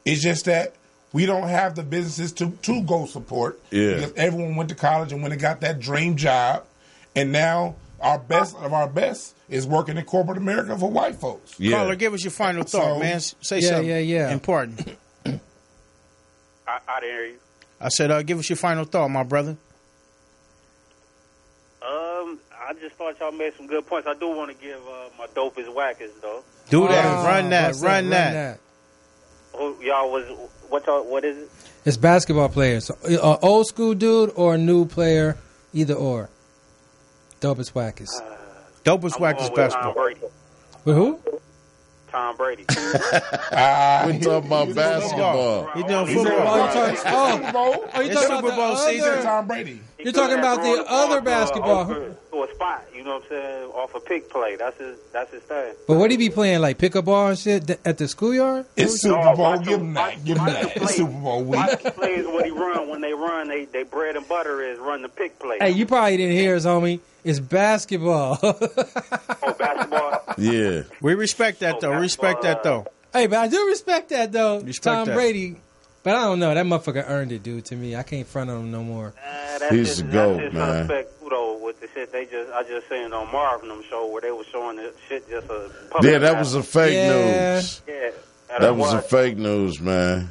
It's just that we don't have the businesses to go support. Yeah. Because everyone went to college and went and got that dream job. And now our best of our best is working in corporate America for white folks. Yeah. Caller, give us your final thought, man. Say something important. I didn't hear you. I said, give us your final thought, my brother. I just thought y'all made some good points. I do want to give my dopest wackest though. Do that. Run that. Oh, y'all what is it? It's basketball players. Old school dude or a new player, either or. Dopest wackest. Dopest wackest basketball. With who? Tom Brady. We're talking about basketball. He's doing football. You're talking Super Bowl season. Tom Brady. You're talking about the other basketball. To a spot, you know what I'm saying? Off a pick play. That's his thing. But what he be playing, like pickup ball and shit at the schoolyard? It's Super Bowl. Give him that. It's Super Bowl week. Watch plays what he run. When they run, they bread and butter is run the pick play. Hey, you probably didn't hear us, homie. It's basketball. Basketball? Yeah. We respect that, though. Hey, but I do respect that, though. Respect Tom that. Brady. But I don't know. That motherfucker earned it, dude, to me. I can't front on him no more. He's the GOAT, man. Suspect, though, with the shit I just seen on Marvin them show where they was showing the shit just a public. Yeah, that was a fake news. Yeah. That was a fake news, man.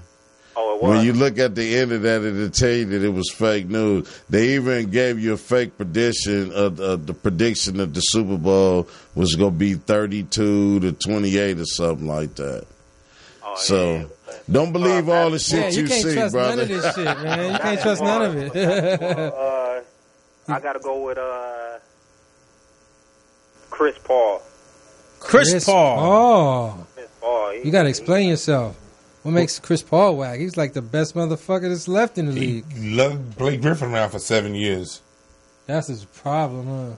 Oh, it was. When you look at the end of that, it'll tell you that it was fake news. They even gave you a fake prediction of the prediction of the Super Bowl was going to be 32-28 or something like that. Oh, so don't believe all the shit you see, trust brother. None of this shit, man. You can't trust none of it. I gotta go with Chris Paul. Chris Paul. Chris Paul. You got to explain yourself. What makes Chris Paul whack? He's like the best motherfucker that's left in the league. He loved Blake Griffin around for 7 years. That's his problem, huh?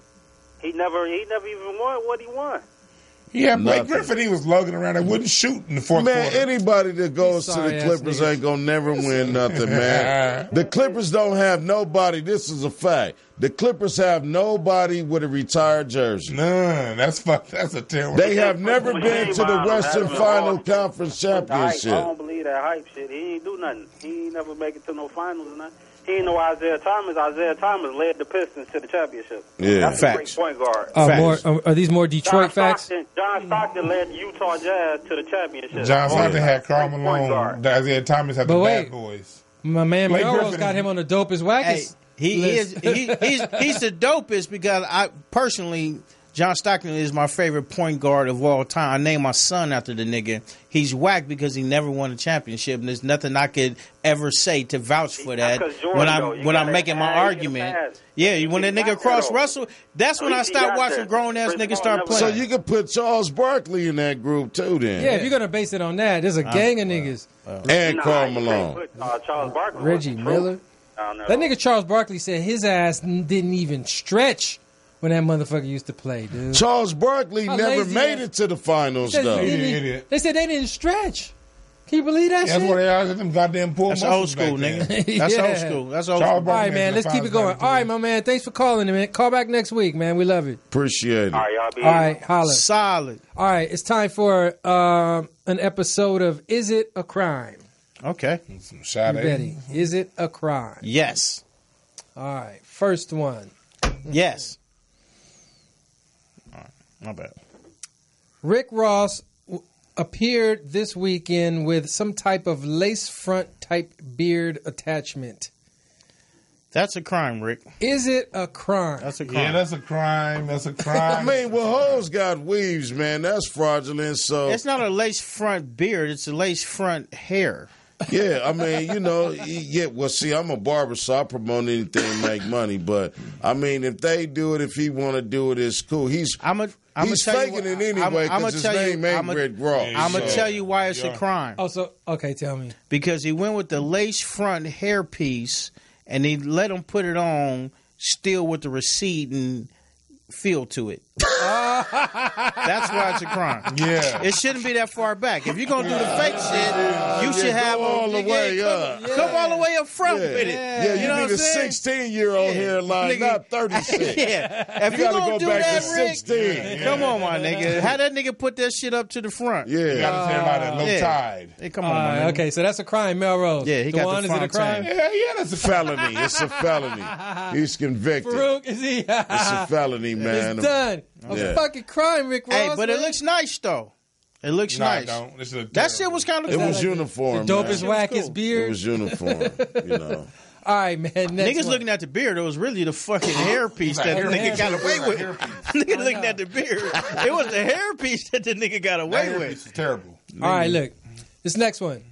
He never even won what he won. Yeah, Blake Griffin, he was lugging around and wouldn't shoot in the fourth quarter. Man, anybody that goes to the Clippers ain't going to never win nothing, man. The Clippers don't have nobody. This is a fact. The Clippers have nobody with a retired jersey. None. That's a terrible. They have never been to the Western Final Conference Championship. I don't believe that hype shit. He ain't do nothing. He ain't never make it to no finals or nothing. He ain't no Isaiah Thomas. Isaiah Thomas led the Pistons to the championship. Yeah, that's facts. a great point guard. Are these more Detroit facts? John Stockton led the Utah Jazz to the championship. John Stockton had Karl Malone. Isaiah Thomas had the Bad Boys. My man Mellroz got him on the dopest wackest. He's the dopest because I personally, John Stockton is my favorite point guard of all time. I named my son after the nigga. He's whack because he never won a championship, and there's nothing I could ever say to vouch for that when I'm making my argument. Yeah, when that nigga cross Russell, that's when I stopped watching grown ass niggas start playing. So you could put Charles Barkley in that group too, then. Yeah, if you're gonna base it on that, there's a gang of niggas. And Karl Malone, Charles Barkley, Reggie Miller. That nigga Charles Barkley said his ass didn't even stretch when that motherfucker used to play, dude. Charles Barkley never made it to the finals, though. They said they didn't stretch. Can you believe that shit? That's what they are. Them goddamn poor That's old school, nigga. That's old school. That's old school. All right, man. Let's keep it going. All right, my man. Thanks for calling, man. Call back next week, man. We love it. Appreciate it. All right, y'all be all right, holla. Solid. All right, it's time for an episode of Is It a Crime? Okay. Some Betty, is it a crime? Yes. All right, first one. Yes. All right, my bad. Rick Ross appeared this weekend with some type of lace front type beard attachment. That's a crime, Rick. Is it a crime? That's a crime. Yeah, that's a crime. That's a crime. I mean, well, hoes got weaves, man. That's fraudulent. So It's not a lace front beard. It's a lace front hair. yeah, I mean, yeah. Well, see, I'm a barber, so I promote anything to make money. But I mean, if they do it, if he want to do it, it's cool. He's faking it anyway because his name ain't Rick Ross. I'm gonna tell you why it's a crime. Oh, so okay, tell me. Because he went with the lace front hairpiece and he let him put it on still with the receding feel to it. That's why it's a crime. Yeah. It shouldn't be that far back. If you're going to do the fake shit, you should have all the way up. Come all the way up front with it. Yeah, you need a 16-year-old hairline, not 36. Yeah. If You you're gotta going go to do back that, to Rick, 16. come on, my nigga. How that nigga put that shit up to the front? Yeah. You got to say about that low Yeah. tide. Hey, come on, my nigga. Okay, so that's a crime, Mellroz. Yeah, he got Dwann, the is it a crime? fontaine. Yeah, that's a Felony. It's a felony. He's convicted. Faarooq, is he? It's a felony, man. It's done. A Yeah. fucking crime, Rick Ross. Hey, but it man. looks nice, though. It looks nice. Don't. This is That shit was kind of It cool. was uniform. the dopest, man. wackest cool. beard. It was uniform. All right, man. Next Niggas one. looking at the beard, it was really the fucking hairpiece that the nigga got away with. Nigga looking at the beard. It was the hairpiece that the nigga got away That with. is terrible. All right, look. This next one.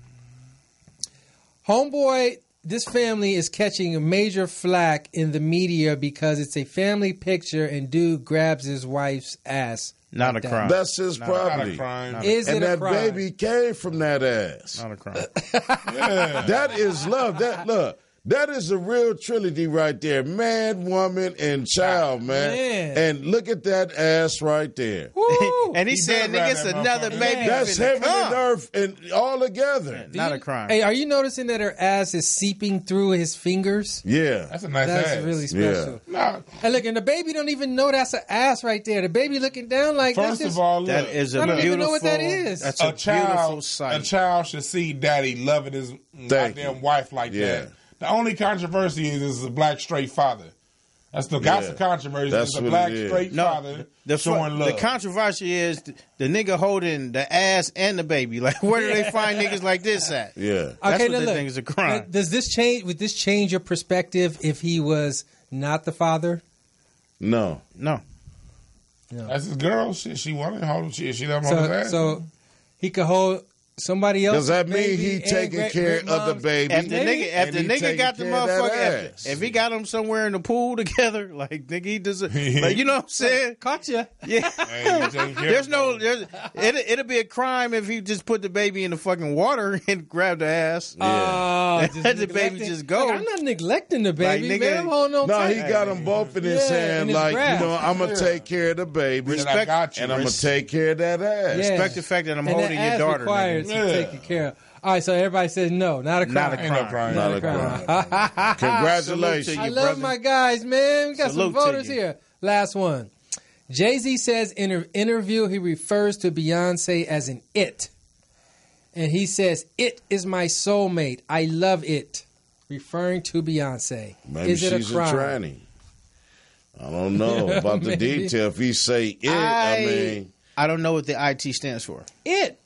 Homeboy, this family is catching a major flack in the media because it's a family picture and dude grabs his wife's ass. Not a that. crime. That's his Not property. a crime. Is And it a that crime? baby came from that ass. Not a crime. That is love. That is a real trilogy right there. Man, woman, and child, man. Man. And look at that ass right there. Woo! And he said, better nigga, grab it's that another motherfucker. baby. That's finna heaven come. and earth and all together. Not a crime. Hey, are you noticing that her ass is seeping through his fingers? Yeah. That's a nice That's ass. really special. Nah, And look, and the baby don't even know that's an ass right there. The baby looking down like first that's of all, look, That is a I don't beautiful. even know what that is. That's a, beautiful sight. A child should see daddy loving his goddamn wife like Yeah. that. The only controversy is a black straight father. That's the controversy. That's Is a what black it is. straight father showing love. The controversy is the nigga holding the ass and the baby. Like, where do they find niggas like this at? Yeah. That's Okay, what now they look, think is a crime. Does this change? Would this change your perspective if he was not the father? No. No. That's his girl. She wanted to hold him. She let him hold his ass. So he could hold somebody else. Does that mean he taking care of the baby? If the nigga got the motherfucker, ass. if he got him somewhere in the pool together, like nigga, he does it. Like, you know what I'm saying? Caught you. Yeah. Hey, you taking care There's of no. him. It'll be a crime if he just put the baby in the fucking water and grabbed the ass. Oh, Let just the baby neglecting- just go. Look, I'm not neglecting the baby, Like, nigga- man. I'm holding on No, tight. he got them both in his Yeah, hand, in his like, grasp. I'm going to take care of the baby. And I got you. And I'm going to take care of that ass. Yeah. Respect the fact that I'm And holding that your ass daughter. requires Nigga. to Yeah. take care of. All right, so everybody says no, not a crime. Not a Ain't no crime. crime. Not a crime. Congratulations. Salute to I you, love brother. my guys, man. We got Salute some to voters you. here. Last one. Jay-Z says in an interview he refers to Beyonce as an it. And he says, "It is my soulmate. I love it." Referring to Beyonce. Maybe is it she's a crime? tranny. I don't know about the Maybe. detail. If he say it, I mean, I don't know what the IT stands for. It.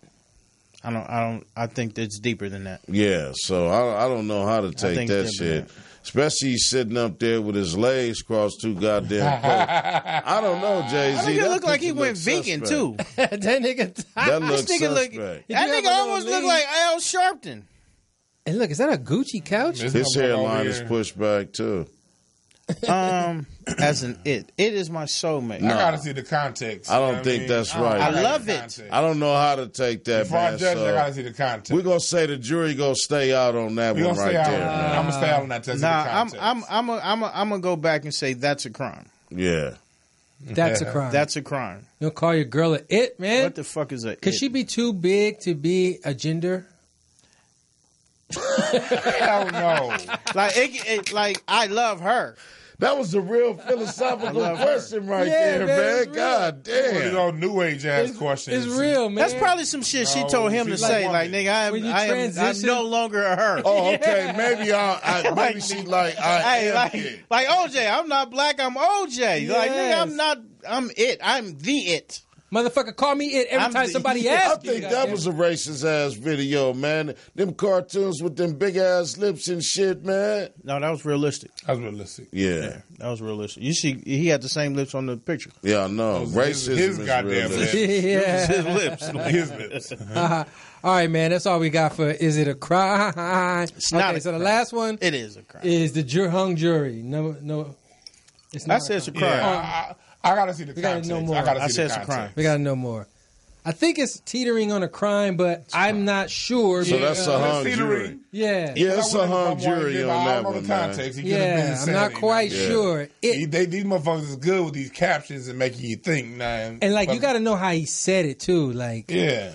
I think that's deeper than that. yeah. So I don't know how to take think that it's shit. Especially he's sitting up there with his legs crossed too goddamn close. I don't know, Jay-Z. That nigga That look like he picture went looks vegan suspect. too. That nigga. That looks This nigga look. suspect. He That do have nigga a little almost look lean. like Al Sharpton. And look, is that a Gucci couch? This His motherfucker hairline over is here. pushed back too. As an it is my soulmate. I gotta see the context. I don't You know what think mean? that's don't right. know I the love it. context. I don't know how to take that, Before I man. judge, I So gotta see the context. we're gonna say the jury gonna stay out on that We one gonna right stay out. there. man. I'm gonna stay out on that test. Nah, the I'm context. gonna go back and say that's a crime. Yeah. That's a crime. That's a crime. You don't call your girl an it, man? What the fuck is a? Could it? she be too big to be a gender? Hell no. Like I love her. That was a real philosophical love her. question right Yeah, there, man, man. it's real. God One of damn. those new age ass questions. It's real, man. That's probably some shit she No, told him to she's say. like Like, woman. nigga, When you I'm transition- no longer a her. Oh, okay. Maybe maybe she like I Hey, am like, it. like OJ, I'm not black, I'm OJ. Like, nigga, Yes. I'm it. I'm the it. Motherfucker, call me it every time somebody asks I you. think that was a racist ass video, man. Them cartoons with them big ass lips and shit, man. No, that was realistic. That was realistic. Yeah. That was realistic. You see, he had the same lips on the picture. Yeah, I know. Racism his is goddamn realistic. lips. Yeah. His lips. His lips. All right, man. That's all we got for Is It a Crime? It's not okay, a so the crime. last one It is a crime. is the hung jury. No, it's not. I said it's a crime. Yeah, I gotta see the We gotta context. know more. I gotta see I the said it's a context. crime. We got to know more. I think it's teetering on a crime, but I'm not sure. So that's a hung jury. Yeah. Yeah, it's a hung jury on that one, man. I'm not quite sure. These motherfuckers is good with these captions and making you think. Nah, And like you got to know how he said it too. Like, yeah,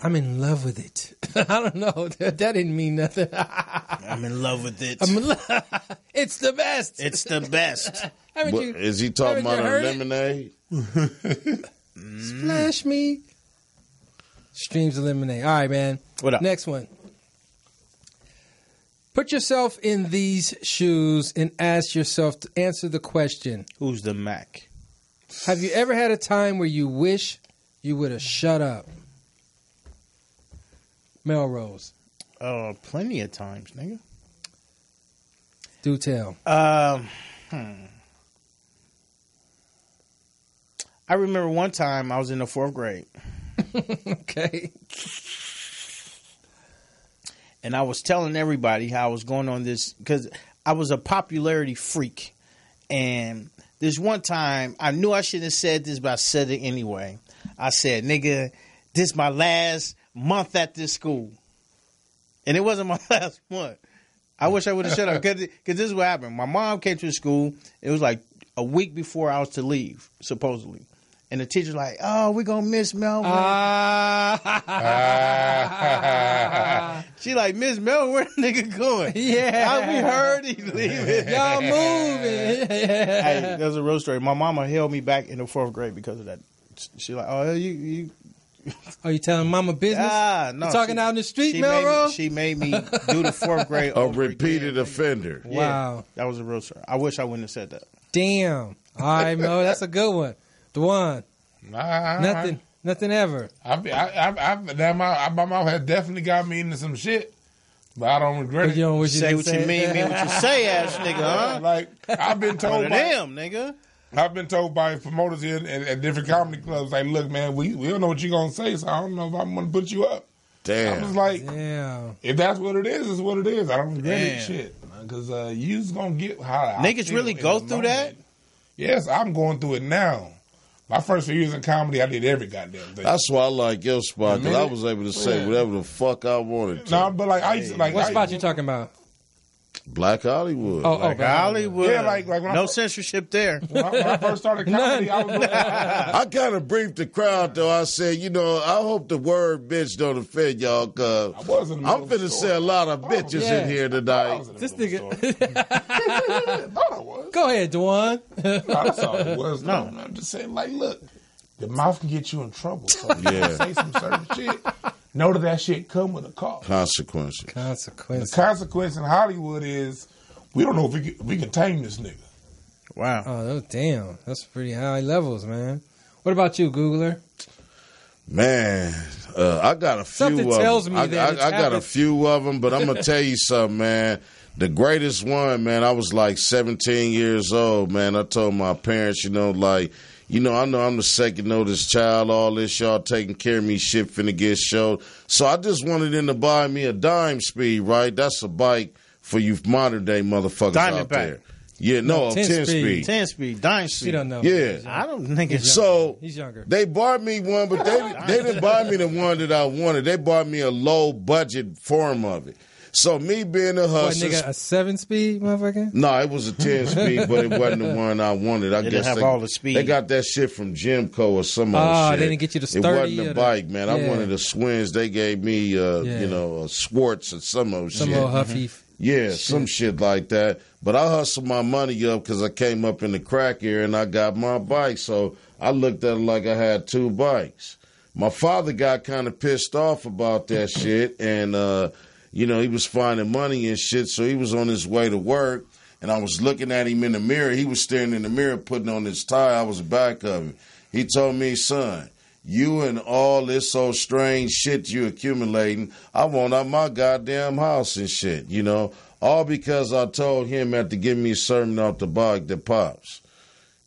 I'm in love with it. I don't know. That didn't mean nothing. I'm in love with it. It's the best. It's the best. Is he talking about a lemonade? Splash me. Streams of lemonade. All right, man. What up? Next one. Put yourself in these shoes and ask yourself to answer the question. Who's the Mac? Have you ever had a time where you wish you would have shut up? Mellroz. Plenty of times, nigga. Do tell. I remember one time I was in the 4th grade. Okay. And I was telling everybody how I was going on this, because I was a popularity freak. And this one time, I knew I shouldn't have said this, but I said it anyway. I said, nigga, this my last month at this school. And it wasn't my last month. I wish I would have shut up, because this is what happened. My mom came to the school. It was like a week before I was to leave, supposedly. And the teacher's like, oh, we're going to miss Melvin. She like, Miss Melvin, where the nigga going? Yeah. We heard he leaving. Y'all moving. Hey, that was a real story. My mama held me back in the 4th grade because of that. She like, oh, you. Are you telling mama business? No. You talking out in the street, Mellroz? She made me do the 4th grade. A repeated offender. Yeah, wow. That was a real story. I wish I wouldn't have said that. Damn. All right, Mel, that's a good one. Dwann. Nothing ever. My mouth has definitely got me into some shit, but I don't regret it. You don't wish Say what you mean what you say, ass nigga, huh? Like I've been told by damn, nigga. I've been told by promoters here at different comedy clubs, like, look, man, we don't know what you're gonna say, so I don't know if I'm gonna put you up. Damn. I was like, damn. If that's what it is, it's what it is. I don't regret it, shit, because you's gonna get how niggas really go through that. Yes, I'm going through it now. My first few years in comedy, I did every goddamn thing. That's why I like your spot, because I was able to say whatever the fuck I wanted to. No, but like I used to, like, what spot you talking about? Black Hollywood. Black Hollywood. Yeah, like when no censorship there. When I first started comedy, I was I kind of briefed the crowd, though. I said, I hope the word bitch don't offend y'all, because I'm finna say a lot of bitches in here tonight. This nigga. thought I was. Go ahead, Dwann. No, that's all it was. No, I'm just saying, like, look, the mouth can get you in trouble. So if you say some certain shit, know that shit come with a cost. Consequences. The consequence in Hollywood is we don't know if we can tame this nigga. Wow. Oh, damn. That's pretty high levels, man. What about you, Googler? Man, I got a few Something of them. tells me that I got a few of them, but I'm going to tell you something, man. The greatest one, man, I was like 17 years old, man. I told my parents, I know I'm the second oldest child, all this, y'all taking care of me, shit finna get showed. So I just wanted them to buy me a dime speed, right? That's a bike for you modern day motherfuckers out there. Yeah, no, 10 speed. 10 speed, dime speed. She don't know. Yeah. I don't think it's so. He's younger. They bought me one, but they didn't buy me the one that I wanted. They bought me a low budget form of it. So me being a hustler, nigga, a 7-speed motherfucker? No, it was a 10 speed, but it wasn't the one I wanted. I guess didn't have all the speed. They got that shit from Jimco or some other shit. They didn't get you the It sturdy. wasn't a bike, man. I wanted a Swins. They gave me, a Swartz or some old shit. Some old Huffy. Yeah, some shit like that. But I hustled my money up because I came up in the crack era and I got my bike. So I looked at it like I had two bikes. My father got kind of pissed off about that shit, and he was finding money and shit, so he was on his way to work, and I was looking at him in the mirror. He was staring in the mirror, putting on his tie. I was the back of him. He told me, son, you and all this so strange shit you accumulating, I want out my goddamn house and shit, you know. All because I told him after giving me a sermon off the bog that pops.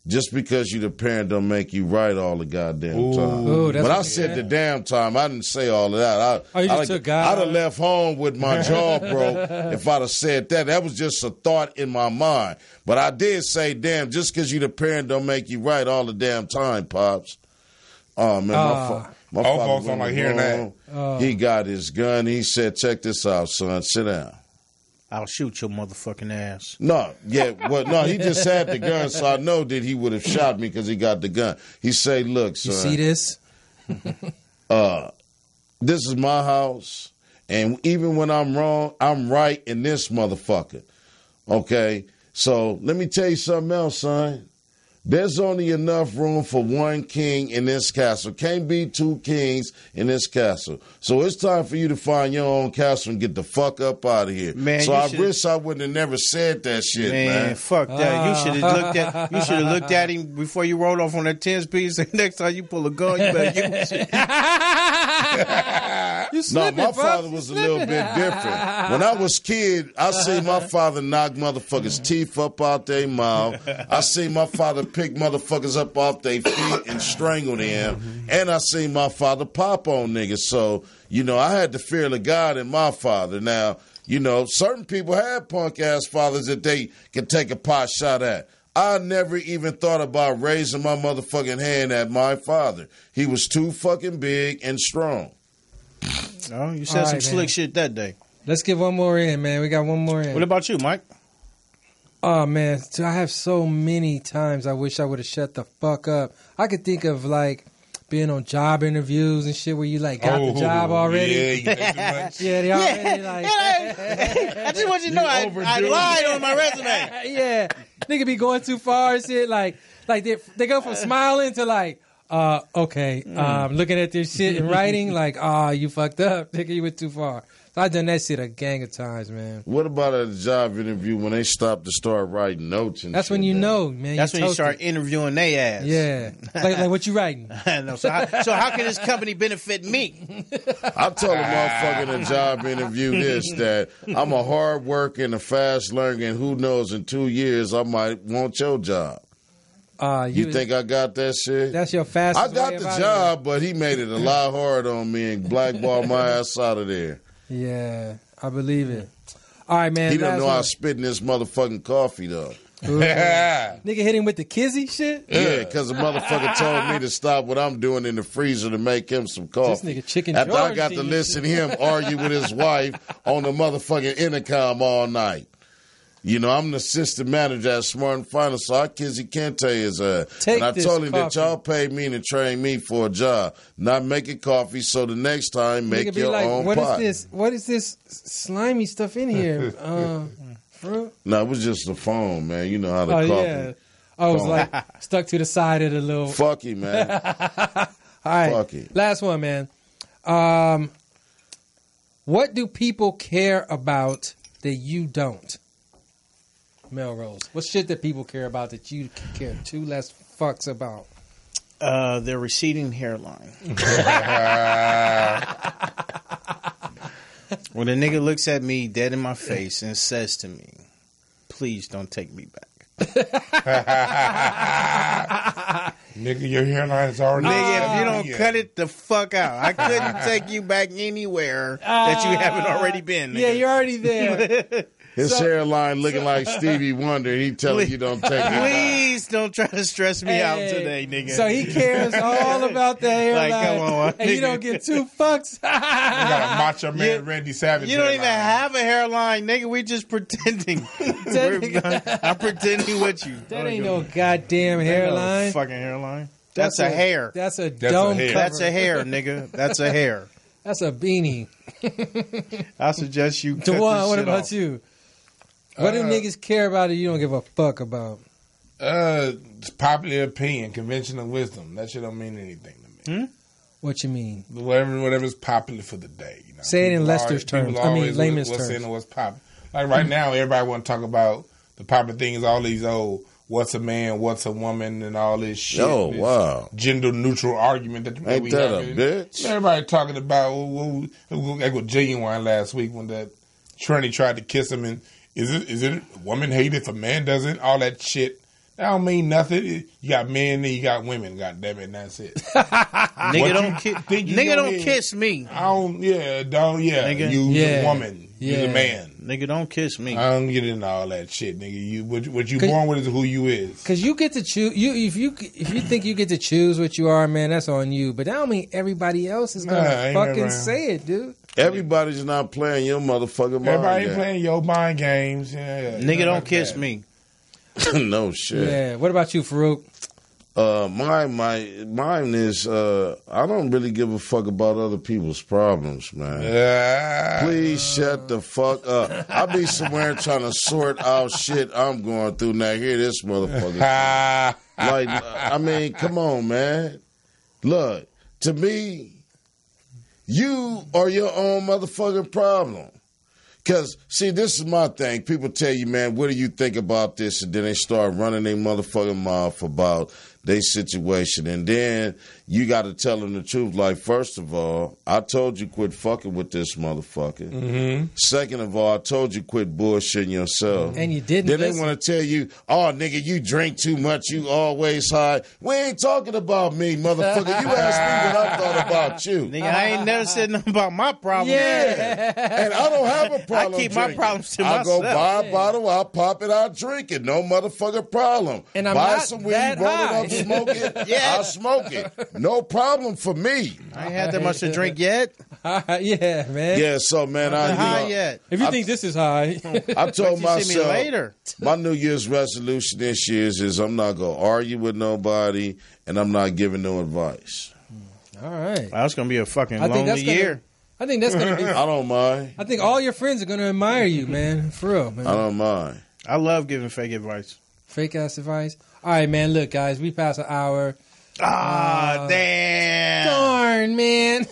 Just because you the parent don't make you right all the goddamn time. Ooh, but I said the damn time. I didn't say all of that. You just took God. I'd have left home with my jaw broke if I'd have said that. That was just a thought in my mind. But I did say, damn, just because you the parent don't make you right all the damn time, Pops. Oh, man, my father folks don't like hearing that. He got his gun. He said, check this out, son. Sit down. I'll shoot your motherfucking ass. No, he just had the gun, so I know that he would have shot me because he got the gun. He say, look, son. You see this? This is my house, and even when I'm wrong, I'm right in this motherfucker. Okay? So let me tell you something else, son. There's only enough room for one king in this castle. Can't be two kings in this castle. So it's time for you to find your own castle and get the fuck up out of here. Man, so I wish I wouldn't have never said that shit, man. Fuck that. You should have looked at him before you rolled off on that 10 piece. And next time you pull a gun, you better give him shit. No, my father was a little bit different. When I was kid, I seen my father knock motherfuckers' teeth up out their mouth. I seen my father pick motherfuckers up off their feet and strangle them. And I seen my father pop on niggas. So, you know, I had the fear of God in my father. Now, you know, certain people have punk-ass fathers that they can take a pot shot at. I never even thought about raising my motherfucking hand at my father. He was too fucking big and strong. Oh, you said some slick shit that day. Let's get one more in, man. We got one more in. What about you, Mike? Oh, man. I have so many times I wish I would have shut the fuck up. I could think of, like, being on job interviews and shit where you, like, got the job already. Yeah, you think too much. Yeah, they already, like... I just want you to know I lied on my resume. Yeah. Nigga be going too far and shit. Like they go from smiling to, like, okay, looking at this shit and writing, like, you fucked up. Nigga, you went too far. So I done that shit a gang of times, man. What about at a job interview when they stop to start writing notes and That's shit, when you man? know, man. That's when you start interviewing their ass. Yeah. Like what you writing? No, so how can this company benefit me? I told a motherfucker in a job interview this, that I'm a hard worker and a fast learner, and who knows, in 2 years I might want your job. You think I got that shit? That's your fastest I got the job, but he made it a lot harder on me and blackballed my ass out of there. Yeah, I believe it. All right, man. He don't know how to spit in this motherfucking coffee, though. Nigga hit him with the kizzy shit? Yeah, because the motherfucker told me to stop what I'm doing in the freezer to make him some coffee. This nigga chicken After George I got to shit. listen to him argue with his wife on the motherfucking intercom all night. You know, I'm the assistant manager at Smart and Final, so I kizzy can't tell his ass. And I told him that y'all paid me to train me for a job, not making coffee, so the next time make your own pot. What is this slimy stuff in here? Fruit? No, it was just the phone, man. You know how the coffee. Yeah. I was like stuck to the side of the little. Fuck you, man. All right. Fuck it. Last one, man. What do people care about that you don't? Mellroz. What shit that people care about that you care two less fucks about? Their receding hairline. When a nigga looks at me dead in my face and says to me, please don't take me back. Nigga, your hairline is already... Nigga, if you don't cut it the fuck out. I couldn't take you back anywhere that you haven't already been, nigga. Yeah, you're already there. His hairline looking like Stevie Wonder, and he telling you don't take it. Please don't try to stress me out today, nigga. So he cares all about the hairline. Like, come on, and you don't get two fucks. You got a Macho Man Randy Savage You don't hairline. even have a hairline, nigga. We just pretending. I'm pretending with you. That ain't no goddamn hairline. No fucking hairline. That's a hair. That's a dome cover. That's a hair, nigga. That's a hair. That's a beanie. I suggest you cut this Dwann, what shit about off. you? What do niggas care about that you don't give a fuck about? It's popular opinion, conventional wisdom. That shit don't mean anything to me. What you mean? Whatever's popular for the day. You know? Say it in People Lester's terms. I mean, layman's what's terms. What's popular. Like right now, everybody want to talk about the popular thing is all these old what's a man, what's a woman, and all this shit. Oh, this wow. gender neutral argument that Ain't we that having. a bitch? Everybody talking about like with Genuine last week when that Trini tried to kiss him, and is it woman hate if a man doesn't? All that shit. That don't mean nothing. You got men, then you got women. God damn it, and that's it. Nigga don't kiss me. I don't. Yeah, don't. Yeah, Nigga. You's a woman. Yeah. You's a man. Nigga don't kiss me. I don't get into all that shit, nigga. What you born with is who you is. Because you get to choose. If you think you get to choose what you are, man, that's on you. But that don't mean everybody else is gonna fucking say it, dude. Everybody's not playing your motherfucking mind. Everybody playing your mind games. Yeah, nigga don't kiss me. No shit. Yeah. What about you, Faarooq? Mine is I don't really give a fuck about other people's problems, man. Please shut the fuck up. I be somewhere trying to sort out shit I'm going through. Now hear this motherfucker. Like, I mean, come on, man. Look, to me, you are your own motherfucking problem. Because, see, this is my thing. People tell you, man, what do you think about this? And then they start running their motherfucking mouth about their situation. And then you got to tell them the truth. Like, first of all, I told you quit fucking with this motherfucker. Mm-hmm. Second of all, I told you quit bullshitting yourself. And you didn't Then listen. they want to tell you, oh, nigga, you drink too much. You always high. We ain't talking about me, motherfucker. You asked me what I thought about you. Nigga, I ain't never said nothing about my problem. Yeah. And I don't have a problem I keep drinking. my problems to I myself. go buy a bottle, I'll pop it, I'll drink it. No motherfucking problem. And I'm buy not some weed, that roll high. it up, smoke it. Yeah. I'll smoke it. No problem for me. I ain't had that much to drink yet. Yeah, man. Yeah, so man, I'm not high yet. If you think this is high, I told Wait till you see me myself later. my New Year's resolution this year is I'm not gonna argue with nobody and I'm not giving no advice. all right. That's gonna be a fucking I think lonely that's gonna, year. I think that's gonna be. I don't mind. I think all your friends are gonna admire you, man. For real, man. I don't mind. I love giving fake advice. Fake ass advice. All right, man. Look, guys, we passed an hour. Damn. Darn, man.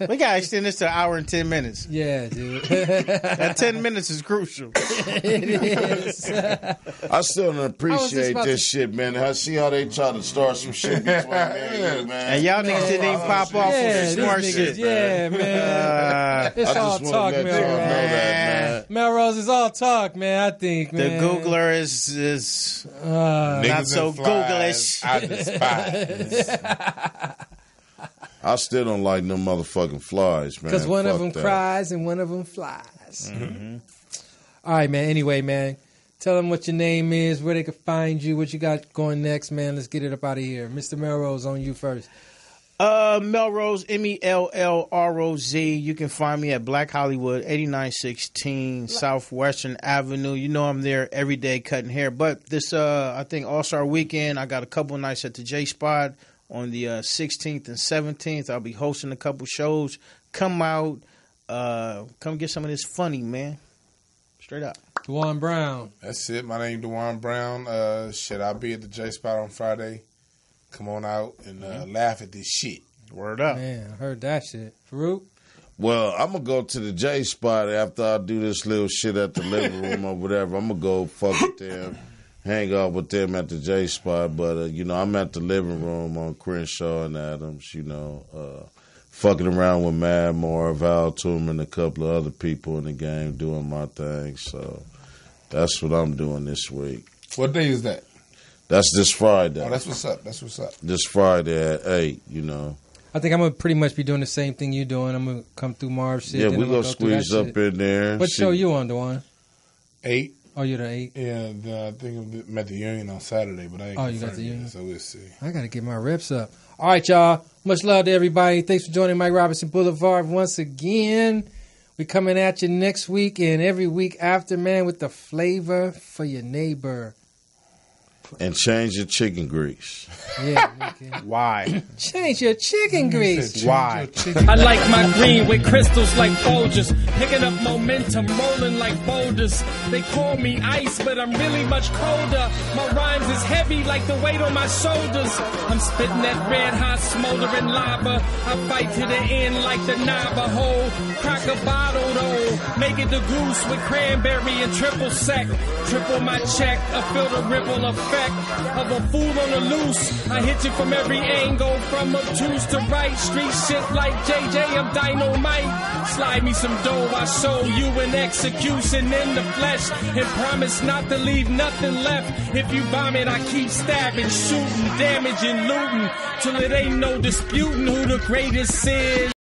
We gotta extend this to an hour and 10 minutes. Yeah, dude. That 10 minutes is crucial. It is. I still don't appreciate about this shit, man. I see how they try to start some shit between me and you, man. And y'all niggas didn't even pop off Yeah, with some smart these shit. niggas, yeah, man. It's I all just talk, want to let y'all know Mellroz. that, man. Mellroz is all talk, man. I think, The man. Googler is Niggas not so and flies, Googlish. I despise. I still don't like no motherfucking flies, man. Because one of Fuck them that. cries and one of them flies. Mm-hmm. All right, man. Anyway, man, tell them what your name is, where they can find you, what you got going next, man. Let's get it up out of here. Mr. Mellroz, on you first. Mellroz, Mellroz. You can find me at Black Hollywood, 8916 Southwestern Avenue. You know I'm there every day cutting hair. But this, I think, All-Star Weekend, I got a couple nights at the J Spot on the 16th and 17th. I'll be hosting a couple shows. Come out. Come get some of this funny, man. Straight up. Dwann Brown. That's it. My name Dwann Brown. I'll be at the J Spot on Friday. Come on out and laugh at this shit. Word up. Man, I heard that shit. Faarooq? Well, I'm going to go to the J Spot after I do this little shit at the living room or whatever. I'm going to go fuck with them, hang out with them at the J Spot. But, I'm at the living room on Crenshaw and Adams, fucking around with Mad Moore, Val Toomer, and a couple of other people in the game doing my thing. So that's what I'm doing this week. What day is that? That's this Friday. Oh, that's what's up. This Friday at 8, I think I'm going to pretty much be doing the same thing you're doing. I'm going to come through Marv's shit. Yeah, then we're I'm going to go through that squeeze up shit. in there. What show you on, Dwann? 8. Oh, you're the 8? Yeah, I think I'm at the Union on Saturday, but I ain't Oh, you got confirmed the yet, Union? so we'll see. I got to get my reps up. All right, y'all. Much love to everybody. Thanks for joining Mike Robertson Boulevard once again. We're coming at you next week and every week after, man, with the flavor for your neighbor. And change your chicken grease. Yeah, Nicky. Why? Change your chicken grease. Why? I like my green with crystals like Folgers, picking up momentum, rolling like boulders. They call me ice, but I'm really much colder. My rhymes is heavy like the weight on my shoulders. I'm spitting that red hot smoldering lava. I fight to the end like the Navajo. Crack a bottle though, make it the goose with cranberry and triple sec. Triple my check, I feel the ripple effect of a fool on the loose. I hit you from every angle, from obtuse to right. Street shit like JJ, I'm dynamite. Slide me some dough, I show you an execution in the flesh, and promise not to leave nothing left. If you bomb it, I keep stabbing, shooting, damaging, looting, till it ain't no disputing who the greatest is.